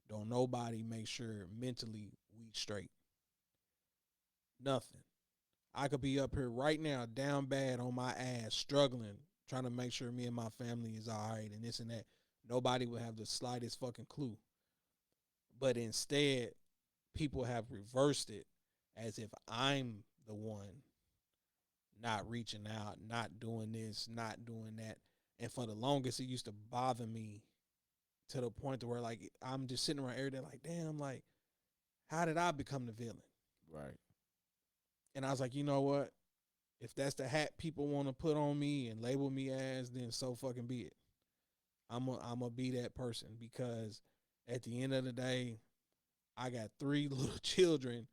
Don't nobody make sure mentally we straight. Nothing. I could be up here right now, down bad on my ass, struggling, trying to make sure me and my family is all right and this and that. Nobody would have the slightest fucking clue. But instead, people have reversed it as if I'm the one not reaching out, not doing this, not doing that. And for the longest, it used to bother me to the point to where, like, I'm just sitting around every day like, damn, like, how did I become the villain? Right. And I was like, you know what? If that's the hat people want to put on me and label me as, then so fucking be it. I'm gonna be that person because at the end of the day, I got 3 little children.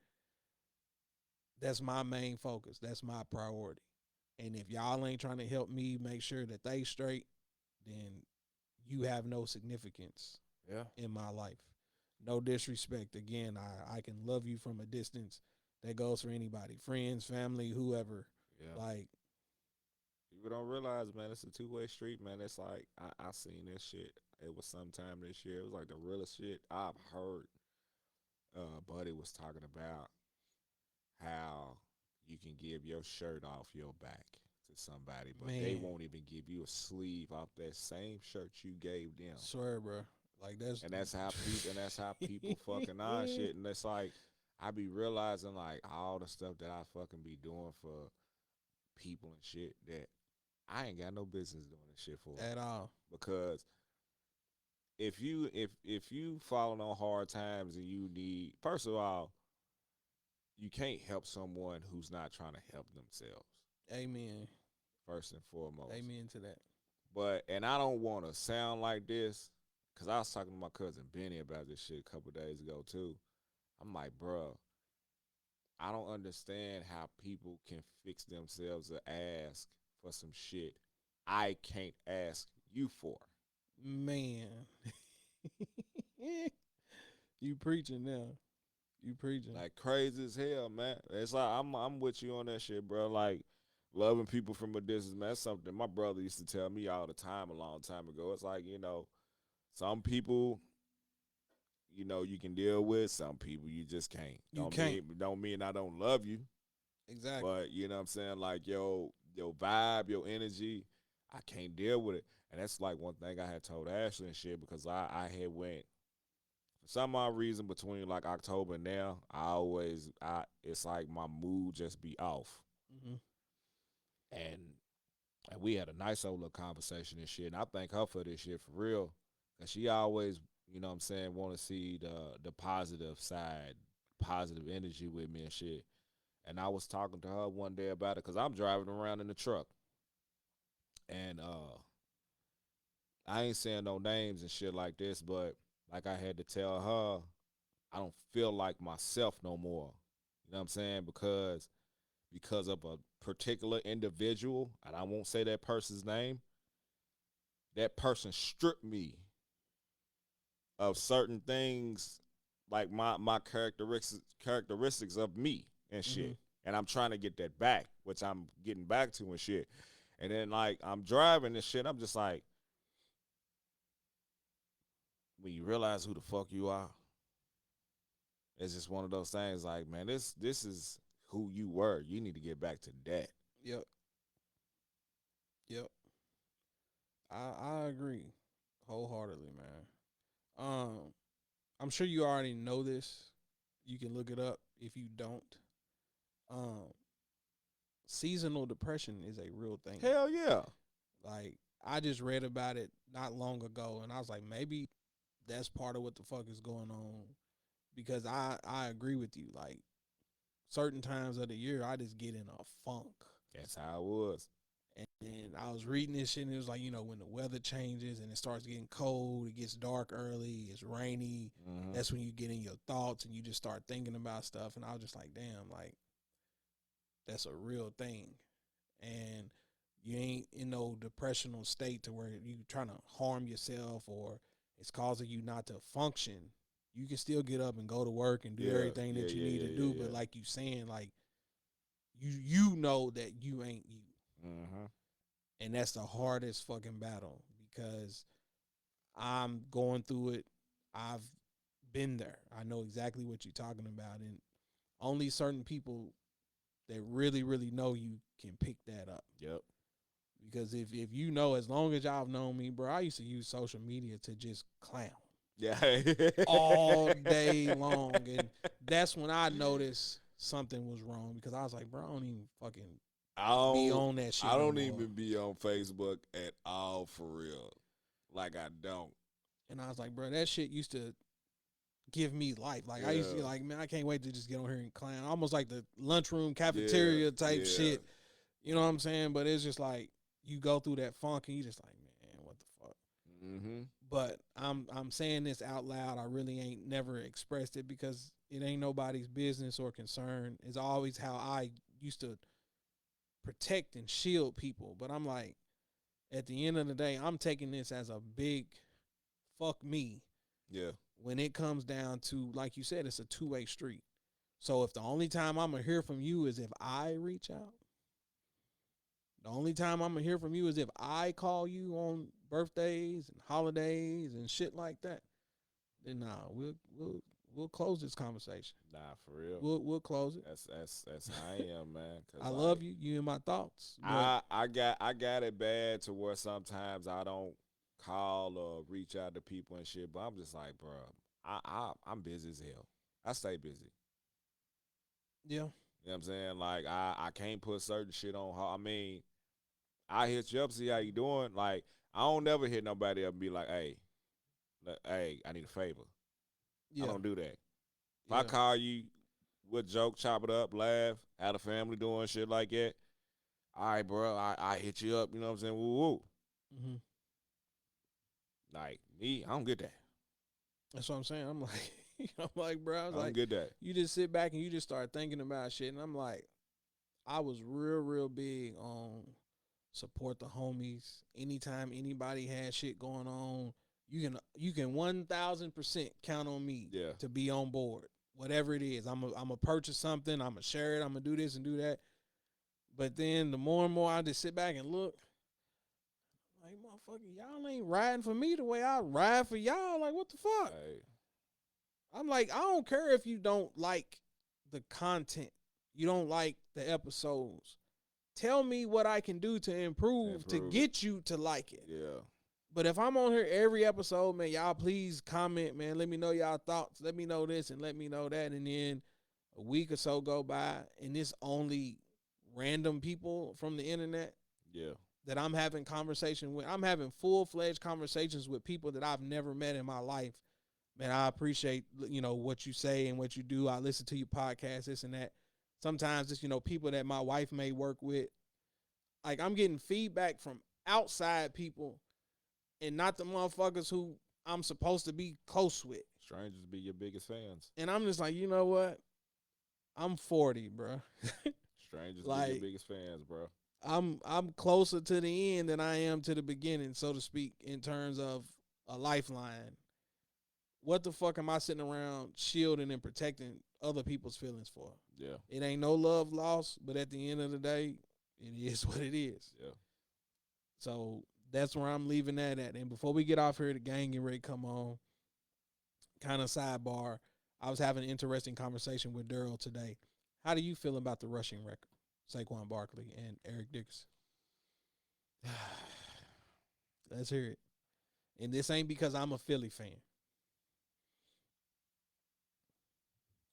That's my main focus. That's my priority. And if y'all ain't trying to help me make sure that they straight, then you have no significance Yeah. in my life. No disrespect. Again, I can love you from a distance. That goes for anybody, friends, family, whoever. Yeah. Like, People don't realize, man, it's a two-way street, man. It's like I seen this shit. It was sometime this year. It was like the realest shit I've heard. Buddy was talking about how you can give your shirt off your back to somebody, but they man, won't even give you a sleeve off that same shirt you gave them. swear, bro. Like That's how people fucking on shit. And it's like I be realizing like all the stuff that I fucking be doing for people and shit that I ain't got no business doing this shit for. at all. Because if you falling on hard times and you need, first of all, you can't help someone who's not trying to help themselves Amen. first and foremost. Amen to that. But and I don't want to sound like this because I was talking to my cousin Benny about this shit a couple days ago too. I'm like, bruh, I don't understand how people can fix themselves to ask for some shit I can't ask you for. Man. You preaching now. You preaching. Like crazy as hell, man. It's like I'm with you on that shit, bro. Like loving people from a distance, man. That's something my brother used to tell me all the time a long time ago. It's like, some people, you can deal with, some people you just can't. You can't. Don't mean I don't love you. Exactly. But you know what I'm saying? Like your vibe, your energy, I can't deal with it. And that's like one thing I had told Ashley and shit because I had went for some odd reason between like October and now, it's like my mood just be off. Mm-hmm. And we had a nice old little conversation and shit. And I thank her for this shit for real. Cause she always, you know what I'm saying, want to see the positive side, positive energy with me and shit. And I was talking to her one day about it because I'm driving around in the truck. And I ain't saying no names and shit like this, but like I had to tell her, I don't feel like myself no more. You know what I'm saying? Because of a particular individual, and I won't say that person's name, that person stripped me of certain things like my characteristics of me and shit. Mm-hmm. And I'm trying to get that back, which I'm getting back to and shit. And then like I'm driving and shit, I'm just like, when you realize who the fuck you are, it's just one of those things like, man, this is who you were. You need to get back to that. Yep. Yep. I agree wholeheartedly, man. I'm sure you already know this. You can look it up if you don't. Um, Seasonal depression is a real thing. Hell yeah. Like, I just read about it not long ago, and I was like, maybe that's part of what the fuck is going on. Because I agree with you. Like, certain times of the year, I just get in a funk. That's how it was. And I was reading this shit, and it was like, when the weather changes and it starts getting cold, it gets dark early, it's rainy. That's when you get in your thoughts and you just start thinking about stuff. And I was just like, damn, like, that's a real thing. And you ain't in no depressional state to where you trying to harm yourself or it's causing you not to function. You can still get up and go to work and do everything that you need to do. But like you saying, like, you know that you ain't you. And that's the hardest fucking battle because I'm going through it. I've been there. I know exactly what you're talking about. And only certain people that really, really know you can pick that up. Yep. Because if you know, as long as y'all have known me, bro, I used to use social media to just clown. Yeah. All day long. And that's when I noticed something was wrong because I was like, bro, I don't even fucking be on that shit. I don't anymore. even be on Facebook at all for real. Like I don't. And I was like, bro, that shit used to give me life. Like I used to be like, man, I can't wait to just get on here and clown. Almost like the lunchroom cafeteria type shit. You know what I'm saying? But it's just like you go through that funk and you just like, man, what the fuck? But I'm saying this out loud. I really ain't never expressed it because it ain't nobody's business or concern. It's always how I used to protect and shield people. But I'm like, at the end of the day, I'm taking this as a big fuck me. Yeah. When it comes down to, like you said, it's a two-way street. So if the only time I'm going to hear from you is if I reach out, the only time I'm going to hear from you is if I call you on birthdays and holidays and shit like that, then nah, we'll close this conversation. Nah, for real. We'll close it. That's how I am, man. I love you. You in my thoughts. I got it bad to where sometimes I don't call or reach out to people and shit, but I'm just like, bro, I'm busy as hell. I stay busy. Yeah. You know what I'm saying? Like I can't put certain shit on. I mean, I hit you up, see how you doing. Like I don't never hit nobody up and be like, hey, I need a favor. Yeah. I don't do that. If I call you with joke, chop it up, laugh, had a family doing shit like that, all right, bro, I hit you up. You know what I'm saying? Woo woo. Like me, I don't get that. That's what I'm saying. I'm like, bro, I was like, get that. You just sit back and you just start thinking about shit, and I'm like, I was real big on support the homies. Anytime anybody had shit going on, you can 1,000% count on me to be on board. Whatever it is, I'm gonna purchase something, I'm gonna share it, I'm gonna do this and do that. But then the more and more I just sit back and look, like, motherfucker, y'all ain't riding for me the way I ride for y'all. Like, what the fuck? Hey. I'm like, I don't care if you don't like the content, you don't like the episodes. Tell me what I can do to improve to get you to like it. Yeah. But if I'm on here every episode, man, y'all please comment, man. Let me know y'all thoughts. Let me know this and let me know that. And then a week or so go by, and it's only random people from the internet. Yeah. That I'm having conversation with. I'm having full-fledged conversations with people that I've never met in my life. Man, I appreciate, what you say and what you do. I listen to your podcast, this and that. Sometimes it's, people that my wife may work with. Like, I'm getting feedback from outside people and not the motherfuckers who I'm supposed to be close with. Strangers be your biggest fans. And I'm just like, you know what? I'm 40, bro. Strangers be your biggest fans, bro. I'm closer to the end than I am to the beginning, so to speak, in terms of a lifeline. What the fuck am I sitting around shielding and protecting other people's feelings for? Yeah. It ain't no love lost, but at the end of the day, it is what it is. Yeah. So that's where I'm leaving that at. And before we get off here, the gang and ready to come on. Kind of sidebar. I was having an interesting conversation with Daryl today. How do you feel about the rushing record? Saquon Barkley and Eric Dickerson. Let's hear it. And this ain't because I'm a Philly fan.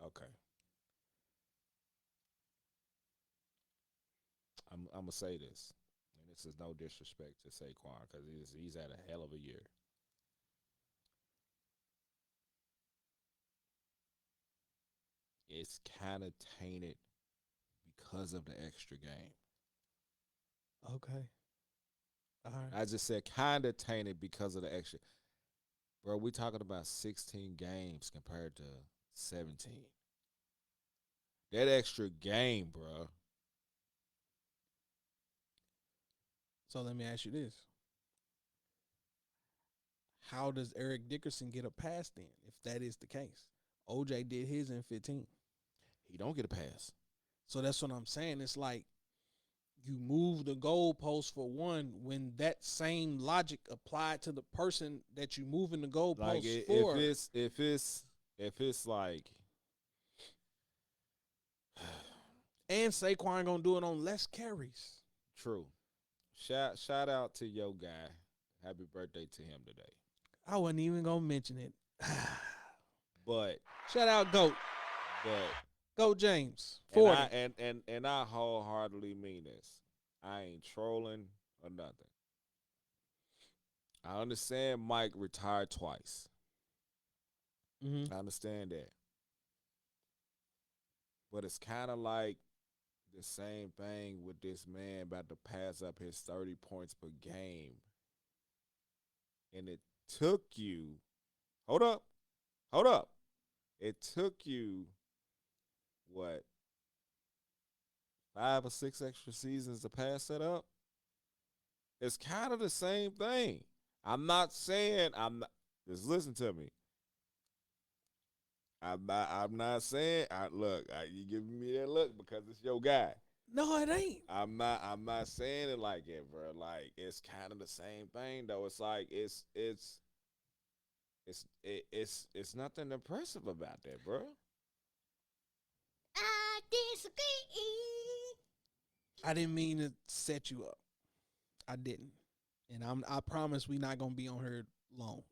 Okay. I'm gonna say this, and this is no disrespect to Saquon because he's had a hell of a year. It's kind of tainted because of the extra game. Okay. All right. I just said kind of tainted because of the extra. Bro, we talking about 16 games compared to 17. That extra game, bro. So let me ask you this: how does Eric Dickerson get a pass then, if that is the case? OJ did his in 15. He don't get a pass. So that's what I'm saying. It's like you move the goalpost for one when that same logic applied to the person that you moving the Like goalpost if for. it's like And Saquon gonna do it on less carries. true. Shout out to your guy. Happy birthday to him today. I wasn't even gonna mention it. But Shout out Goat. but Goat James. and 40. I wholeheartedly mean this. I ain't trolling or nothing. I understand Mike retired twice. Mm-hmm. I understand that. But it's kind of like the same thing with this man about to pass up his 30 points per game. And it took you, hold up. It took you, what, 5 or 6 extra seasons to pass that up? It's kind of the same thing. I'm not, just listen to me. I'm not saying, you giving me that look because it's your guy. No, it ain't. I'm not saying it like it, bro. Like it's kind of the same thing though. It's like it's nothing impressive about that, bro. I disagree. I didn't mean to set you up. I didn't. And I promise we not gonna be on here long.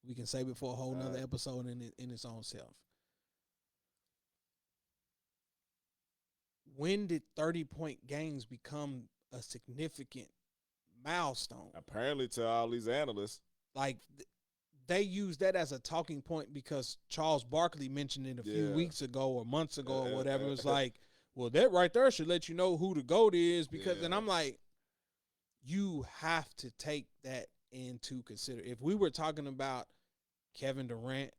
We can save it for a whole nother episode in its own self. When did 30-point games become a significant milestone? Apparently, to all these analysts, Like they use that as a talking point because Charles Barkley mentioned it a few weeks ago or months ago or whatever. It was like, well, that right there should let you know who the GOAT is because, and I'm like, you have to take that into consider. If we were talking about Kevin Durant,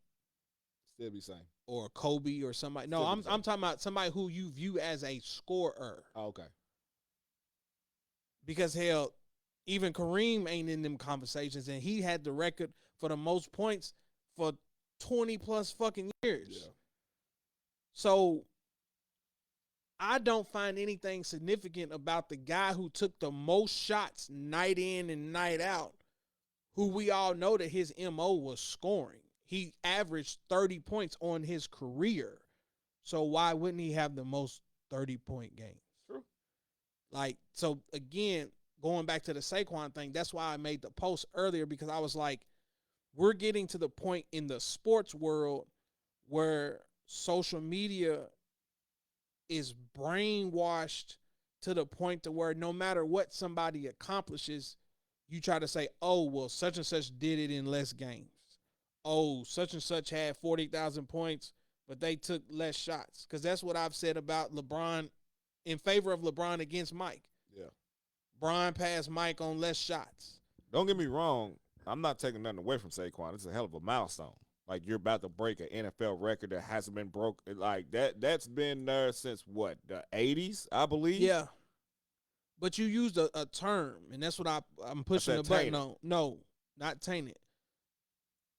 still be same. or Kobe or somebody, no, I'm talking about somebody who you view as a scorer. Oh, okay. Because hell, even Kareem ain't in them conversations, and he had the record for the most points for 20 plus fucking years. Yeah. So I don't find anything significant about the guy who took the most shots night in and night out, who we all know that his MO was scoring. He averaged 30 points on his career. So why wouldn't he have the most 30-point games? True. Like, so again, going back to the Saquon thing, that's why I made the post earlier, because I was like, we're getting to the point in the sports world where social media is brainwashed to the point to where no matter what somebody accomplishes, you try to say, oh, well, such and such did it in less games. Oh, such and such had 40,000 points, but they took less shots. Because that's what I've said about LeBron, in favor of LeBron against Mike. Yeah. Bron passed Mike on less shots. Don't get me wrong. I'm not taking nothing away from Saquon. It's a hell of a milestone. Like you're about to break an NFL record that hasn't been broke. Like that's been there since what, the 80s, I believe. Yeah. But you used a term, and that's what I'm pushing the button tainted. on. No, not tainted.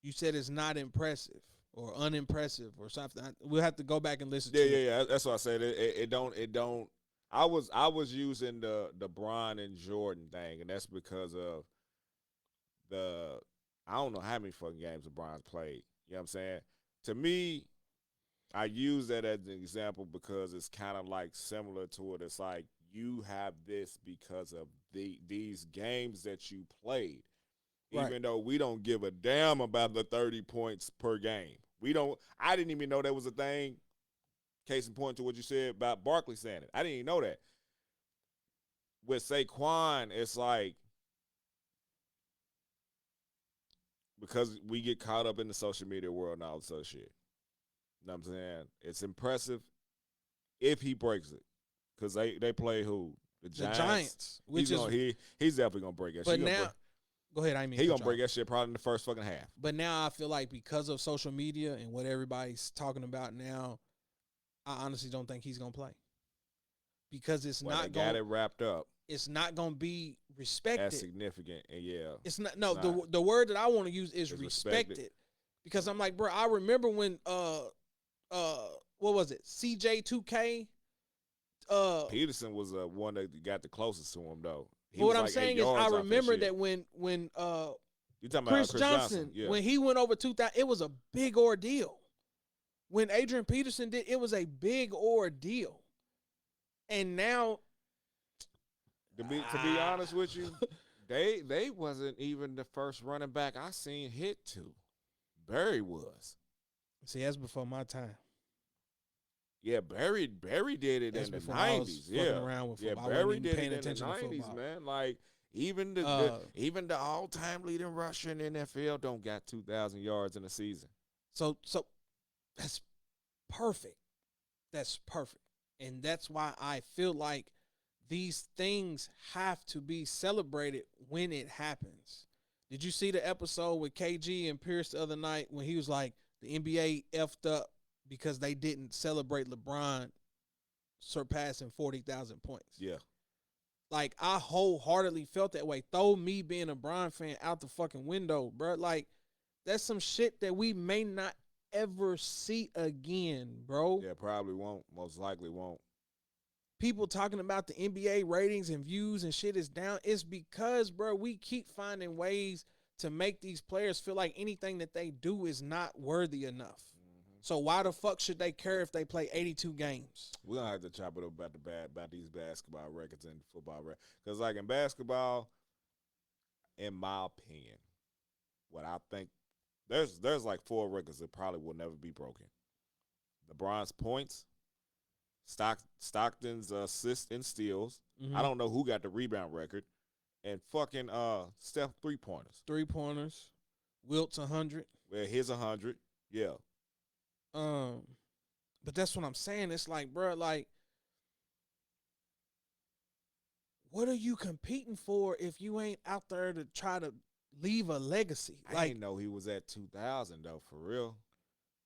You said it's not impressive or unimpressive or something. We'll have to go back and listen to it. Yeah. That's what I said. It don't. I was using the Bron and Jordan thing, and that's because of I don't know how many fucking games LeBron's played. You know what I'm saying? To me, I use that as an example because it's kind of like similar to it. It's like you have this because of these games that you played. Right. Even though we don't give a damn about the 30 points per game. I didn't even know that was a thing. Case in point to what you said about Barkley saying it. I didn't even know that. With Saquon, it's like, because we get caught up in the social media world and all this other shit. You know what I'm saying? It's impressive if he breaks it. Because they play who? The the Giants. Giants, which He's definitely gonna break that but shit. now, go ahead. I mean, He gonna break that shit probably in the first fucking half. But now I feel like because of social media and what everybody's talking about now, I honestly don't think he's gonna play because it's not got going. it wrapped up. It's not gonna be respected. That's significant, and yeah. It's not. No, the word that I want to use is It's respected. respected. Because I'm like, bro, I remember when what was it? CJ2K. Peterson was one that got the closest to him though. But what I'm saying is, I remember that when you talking about Chris Johnson, yeah. when he went over 2,000, it was a big ordeal. When Adrian Peterson did, it was a big ordeal. And now, to be honest with you, they wasn't even the first running back I seen hit to. Barry was. See, that's before my time. Yeah, Barry did it in the 90s. Around with football. Barry did it in the attention 90s, man. Like even the all-time leading rusher in the NFL don't got 2,000 yards in a season. So that's perfect. That's perfect. And that's why I feel like these things have to be celebrated when it happens. Did you see the episode with KG and Pierce the other night when he was like, the NBA effed up because they didn't celebrate LeBron surpassing 40,000 points? Yeah. Like, I wholeheartedly felt that way. Throw me being a Bron fan out the fucking window, bro. Like, that's some shit that we may not ever see again, bro. Yeah, probably won't. Most likely won't. People talking about the NBA ratings and views and shit is down. It's because, bro, we keep finding ways to make these players feel like anything that they do is not worthy enough. Mm-hmm. So why the fuck should they care if they play 82 games? We're going to have to chop it up about these basketball records and football records. Because, like, in basketball, in my opinion, what I think, there's like 4 records that probably will never be broken. LeBron's points, Stockton's assists and steals. Mm-hmm. I don't know who got the rebound record. And fucking Steph 3-pointers. 3-pointers. Wilt's 100. Well, his 100. Yeah. But that's what I'm saying. It's like, bro, like, what are you competing for if you ain't out there to try to leave a legacy? I didn't know he was at 2,000 though, for real.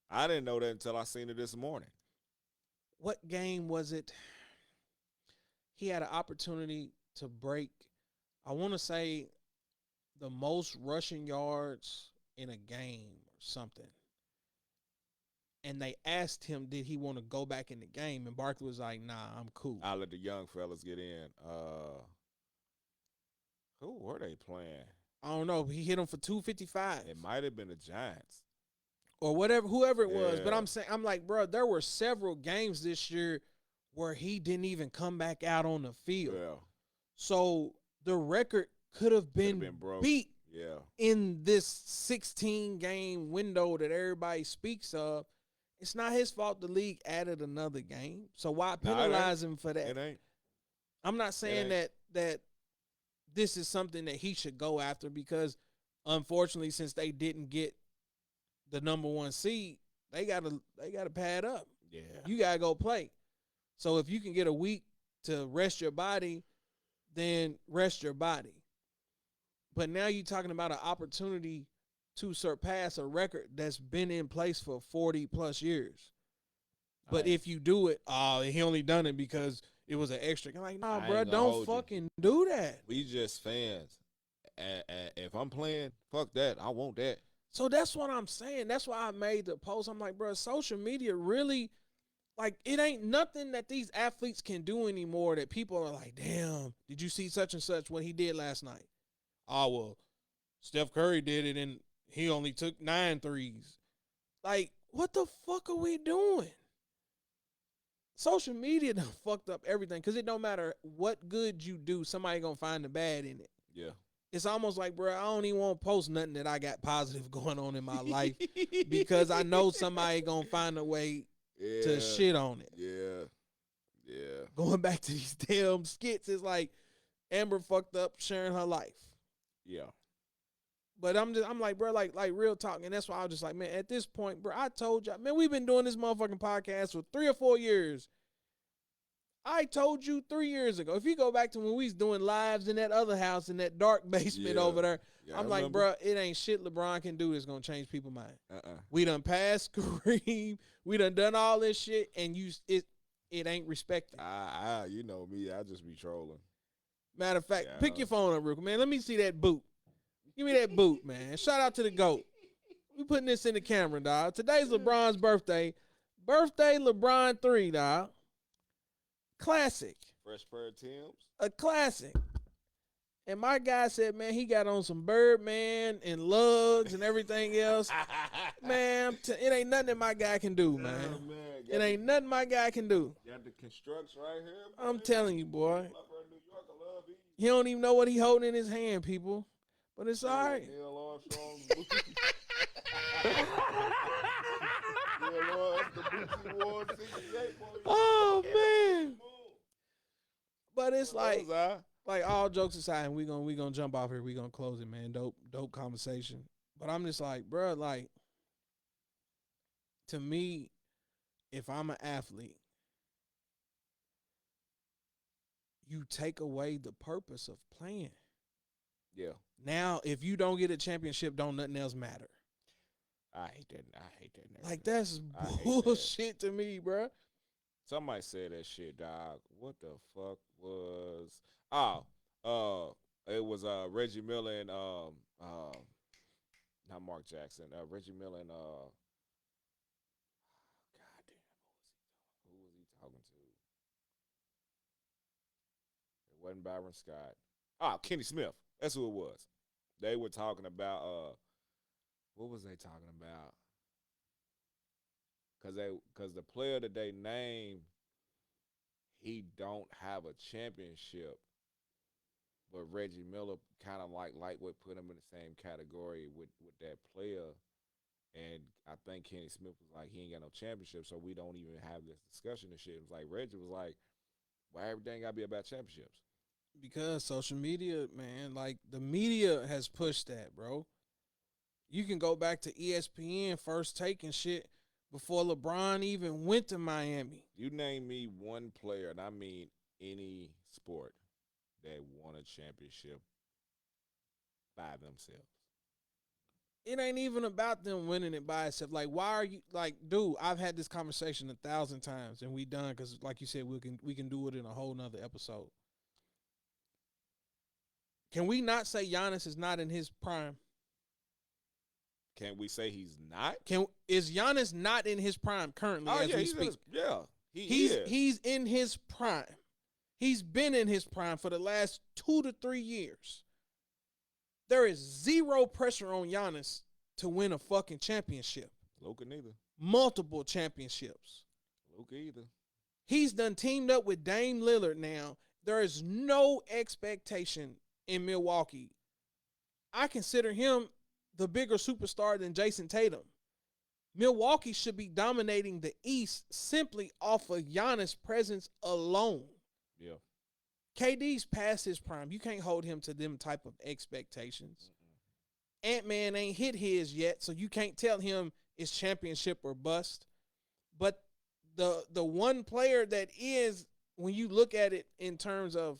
I didn't know that until I seen it this morning. What game was it? He had an opportunity to break, I want to say, the most rushing yards in a game or something. And they asked him, did he want to go back in the game? And Barkley was like, nah, I'm cool. I'll let the young fellas get in. Who were they playing? I don't know. He hit him for 255. It might have been the Giants. Or whatever, whoever it was. But I'm like, bro, there were several games this year where he didn't even come back out on the field. Yeah. So the record could have been beat in this 16-game window that everybody speaks of. It's not his fault the league added another game. So why penalize him for that? It ain't. I'm not saying that this is something that he should go after because, unfortunately, since they didn't get the number 1 seed, they gotta pad up. Yeah. You gotta go play. So if you can get a week to rest your body, then rest your body. But now you're talking about an opportunity to surpass a record that's been in place for 40 plus years. But if you do it, he only done it because it was an extra. I'm like, nah, bro, don't fucking do that. We just fans. And if I'm playing, fuck that. I want that. So that's what I'm saying. That's why I made the post. I'm like, bro, social media really, like, it ain't nothing that these athletes can do anymore that people are like, damn, did you see such and such what he did last night? Oh, well, Steph Curry did it and he only took 9 threes. Like, what the fuck are we doing? Social media done fucked up everything because it don't matter what good you do, somebody gonna find the bad in it. Yeah. It's almost like, bro, I don't even want to post nothing that I got positive going on in my life because I know somebody going to find a way to shit on it. Yeah. Yeah. Going back to these damn skits, it's like Amber fucked up sharing her life. Yeah. But I'm like, bro, like real talk. And that's why I was just like, man, at this point, bro, I told y'all, man, we've been doing this motherfucking podcast for 3 or 4 years. I told you 3 years ago. If you go back to when we was doing lives in that other house in that dark basement over there, Yeah, I'm I like, remember. bro, it ain't shit LeBron can do that's gonna change people's mind. Uh-uh. We done passed Kareem. We done all this shit, and it ain't respected. You know me, I just be trolling. Matter of fact, Yeah. pick your phone up real quick, man. Let me see that boot. Give me that boot, man. Shout out to the GOAT. We putting this in the camera, dog. Today's LeBron's birthday. Birthday LeBron 3, dog. Classic. Fresh pair of Timbs. A classic. And my guy said, man, he got on some Birdman and lugs and everything else. Man, it ain't nothing that my guy can do, man. Man. It ain't nothing my guy can do. Got the constructs right here. I'm telling you, boy. Up in New York, I love these. He don't even know what he holding in his hand, people. But it's all right. Neil Armstrong's boots. Neil Armstrong, the boots he wore in '68. Oh, man. But it's like Those all jokes aside, and we gonna jump off here. We gonna close it, man. Dope conversation. But I'm just like, bro, like, to me, if I'm an athlete, you take away the purpose of playing. Yeah. Now, if you don't get a championship, don't nothing else matter. I hate that. Narrative. Like, that's I hate that. bullshit to me, bro. Somebody said that shit, dog. What the fuck was? It was Reggie Miller and not Mark Jackson. Reggie Miller and goddamn, who was he talking to? It wasn't Byron Scott. Kenny Smith. That's who it was. They were talking about what was they talking about? Cause the player that they named, he don't have a championship, but Reggie Miller kind of like lightweight put him in the same category with that player, and I think Kenny Smith was like, he ain't got no championship, so we don't even have this discussion and shit. It was like Reggie was like, why everything gotta be about championships? Because social media, man, like the media has pushed that, bro. You can go back to ESPN First Take and shit before LeBron even went to Miami. You name me one player, and I mean any sport, that won a championship by themselves. It ain't even about them winning it by itself. Like, why are you like, dude? I've had this conversation 1,000 times, and we done because, like you said, we can do it in a whole nother episode. Can we not say Giannis is not in his prime? Can we say he's not? Is Giannis not in his prime currently as we speak? He's in his prime. He's been in his prime for the last 2 to 3 years. There is zero pressure on Giannis to win a fucking championship. Luka neither. Multiple championships. Luka either. He's done teamed up with Dame Lillard now. There is no expectation in Milwaukee. I consider him the bigger superstar than Jason Tatum. Milwaukee should be dominating the East simply off of Giannis' presence alone. Yeah. KD's past his prime. You can't hold him to them type of expectations. Ant-Man ain't hit his yet, so you can't tell him it's championship or bust. But the one player that is, when you look at it in terms of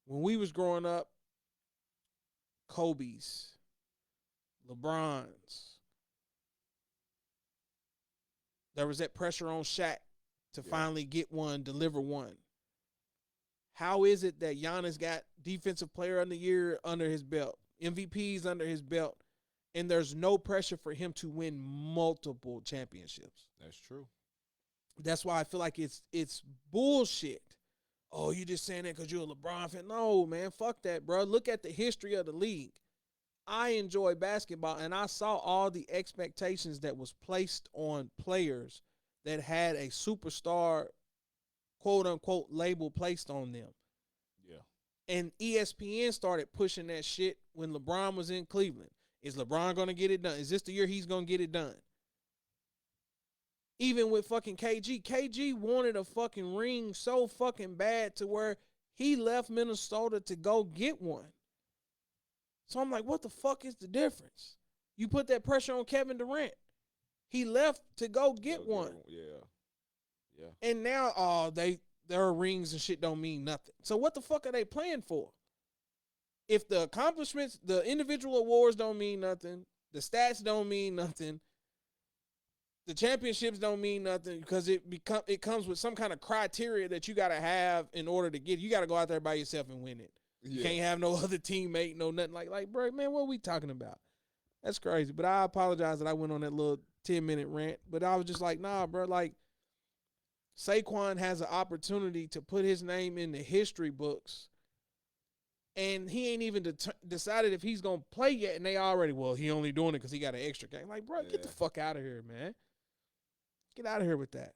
when we was growing up, Kobe's, LeBron's, there was that pressure on Shaq to finally get one, deliver one. How is it that Giannis got Defensive Player of the Year under his belt, MVPs under his belt, and there's no pressure for him to win multiple championships? That's true. That's why I feel like it's bullshit. Oh, you just saying that because you're a LeBron fan? No, man, fuck that, bro. Look at the history of the league. I enjoy basketball, and I saw all the expectations that was placed on players that had a superstar, quote-unquote, label placed on them. Yeah. And ESPN started pushing that shit when LeBron was in Cleveland. Is LeBron going to get it done? Is this the year he's going to get it done? Even with fucking KG. KG wanted a fucking ring so fucking bad to where he left Minnesota to go get one. So I'm like, what the fuck is the difference? You put that pressure on Kevin Durant. He left to go get one. Yeah. Yeah. And now, their rings and shit don't mean nothing. So what the fuck are they playing for? If the accomplishments, the individual awards don't mean nothing, the stats don't mean nothing, the championships don't mean nothing because it comes with some kind of criteria that you got to have in order to get. You got to go out there by yourself and win it. You can't have no other teammate, no nothing like, bro, man, what are we talking about? That's crazy. But I apologize that I went on that little 10-minute rant. But I was just like, nah, bro, like Saquon has an opportunity to put his name in the history books. And he ain't even decided if he's going to play yet. And they already, well, he only doing it because he got an extra game. Like, bro, get the fuck out of here, man. Get out of here with that.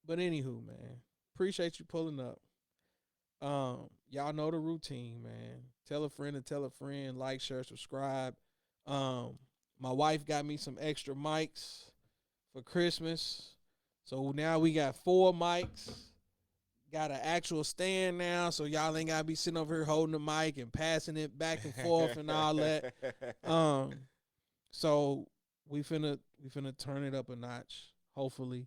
But anywho, man, appreciate you pulling up. Y'all know the routine, man. Tell a friend and tell a friend. Like, share, subscribe. My wife got me some extra mics for Christmas. So now we got 4 mics. Got an actual stand now, so y'all ain't gotta be sitting over here holding the mic and passing it back and forth and all that. So we finna turn it up a notch, hopefully,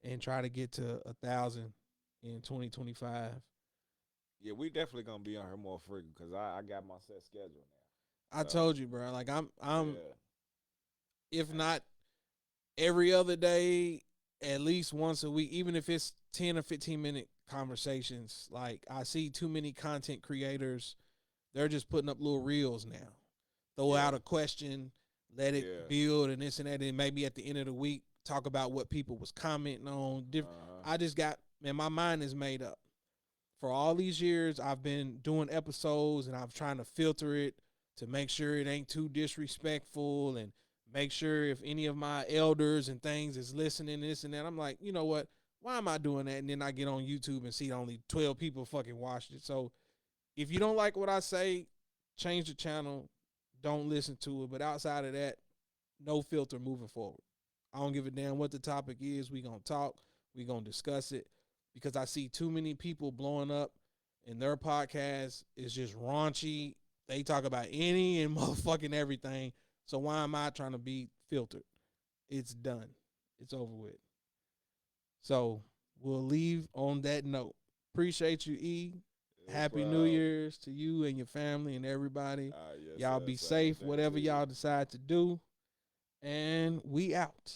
and try to get to 1,000 in 2025. Yeah, we definitely gonna be on here more frequent because I got my set schedule now. I told you, bro. Like if not every other day, at least once a week, even if it's 10 or 15-minute conversations. Like, I see too many content creators, they're just putting up little reels now. Throw out a question, let it build and this and that, and maybe at the end of the week talk about what people was commenting on. I just got, man, my mind is made up. For all these years, I've been doing episodes and I'm trying to filter it to make sure it ain't too disrespectful and make sure if any of my elders and things is listening, this and that. I'm like, you know what? Why am I doing that? And then I get on YouTube and see only 12 people fucking watched it. So if you don't like what I say, change the channel. Don't listen to it. But outside of that, no filter moving forward. I don't give a damn what the topic is. We going to talk. We going to discuss it. Because I see too many people blowing up and their podcast is just raunchy. They talk about any and motherfucking everything. So why am I trying to be filtered? It's done. It's over with. So we'll leave on that note. Appreciate you, E. Happy New Year's to you and your family and everybody. Y'all be safe, whatever y'all decide to do. And we out.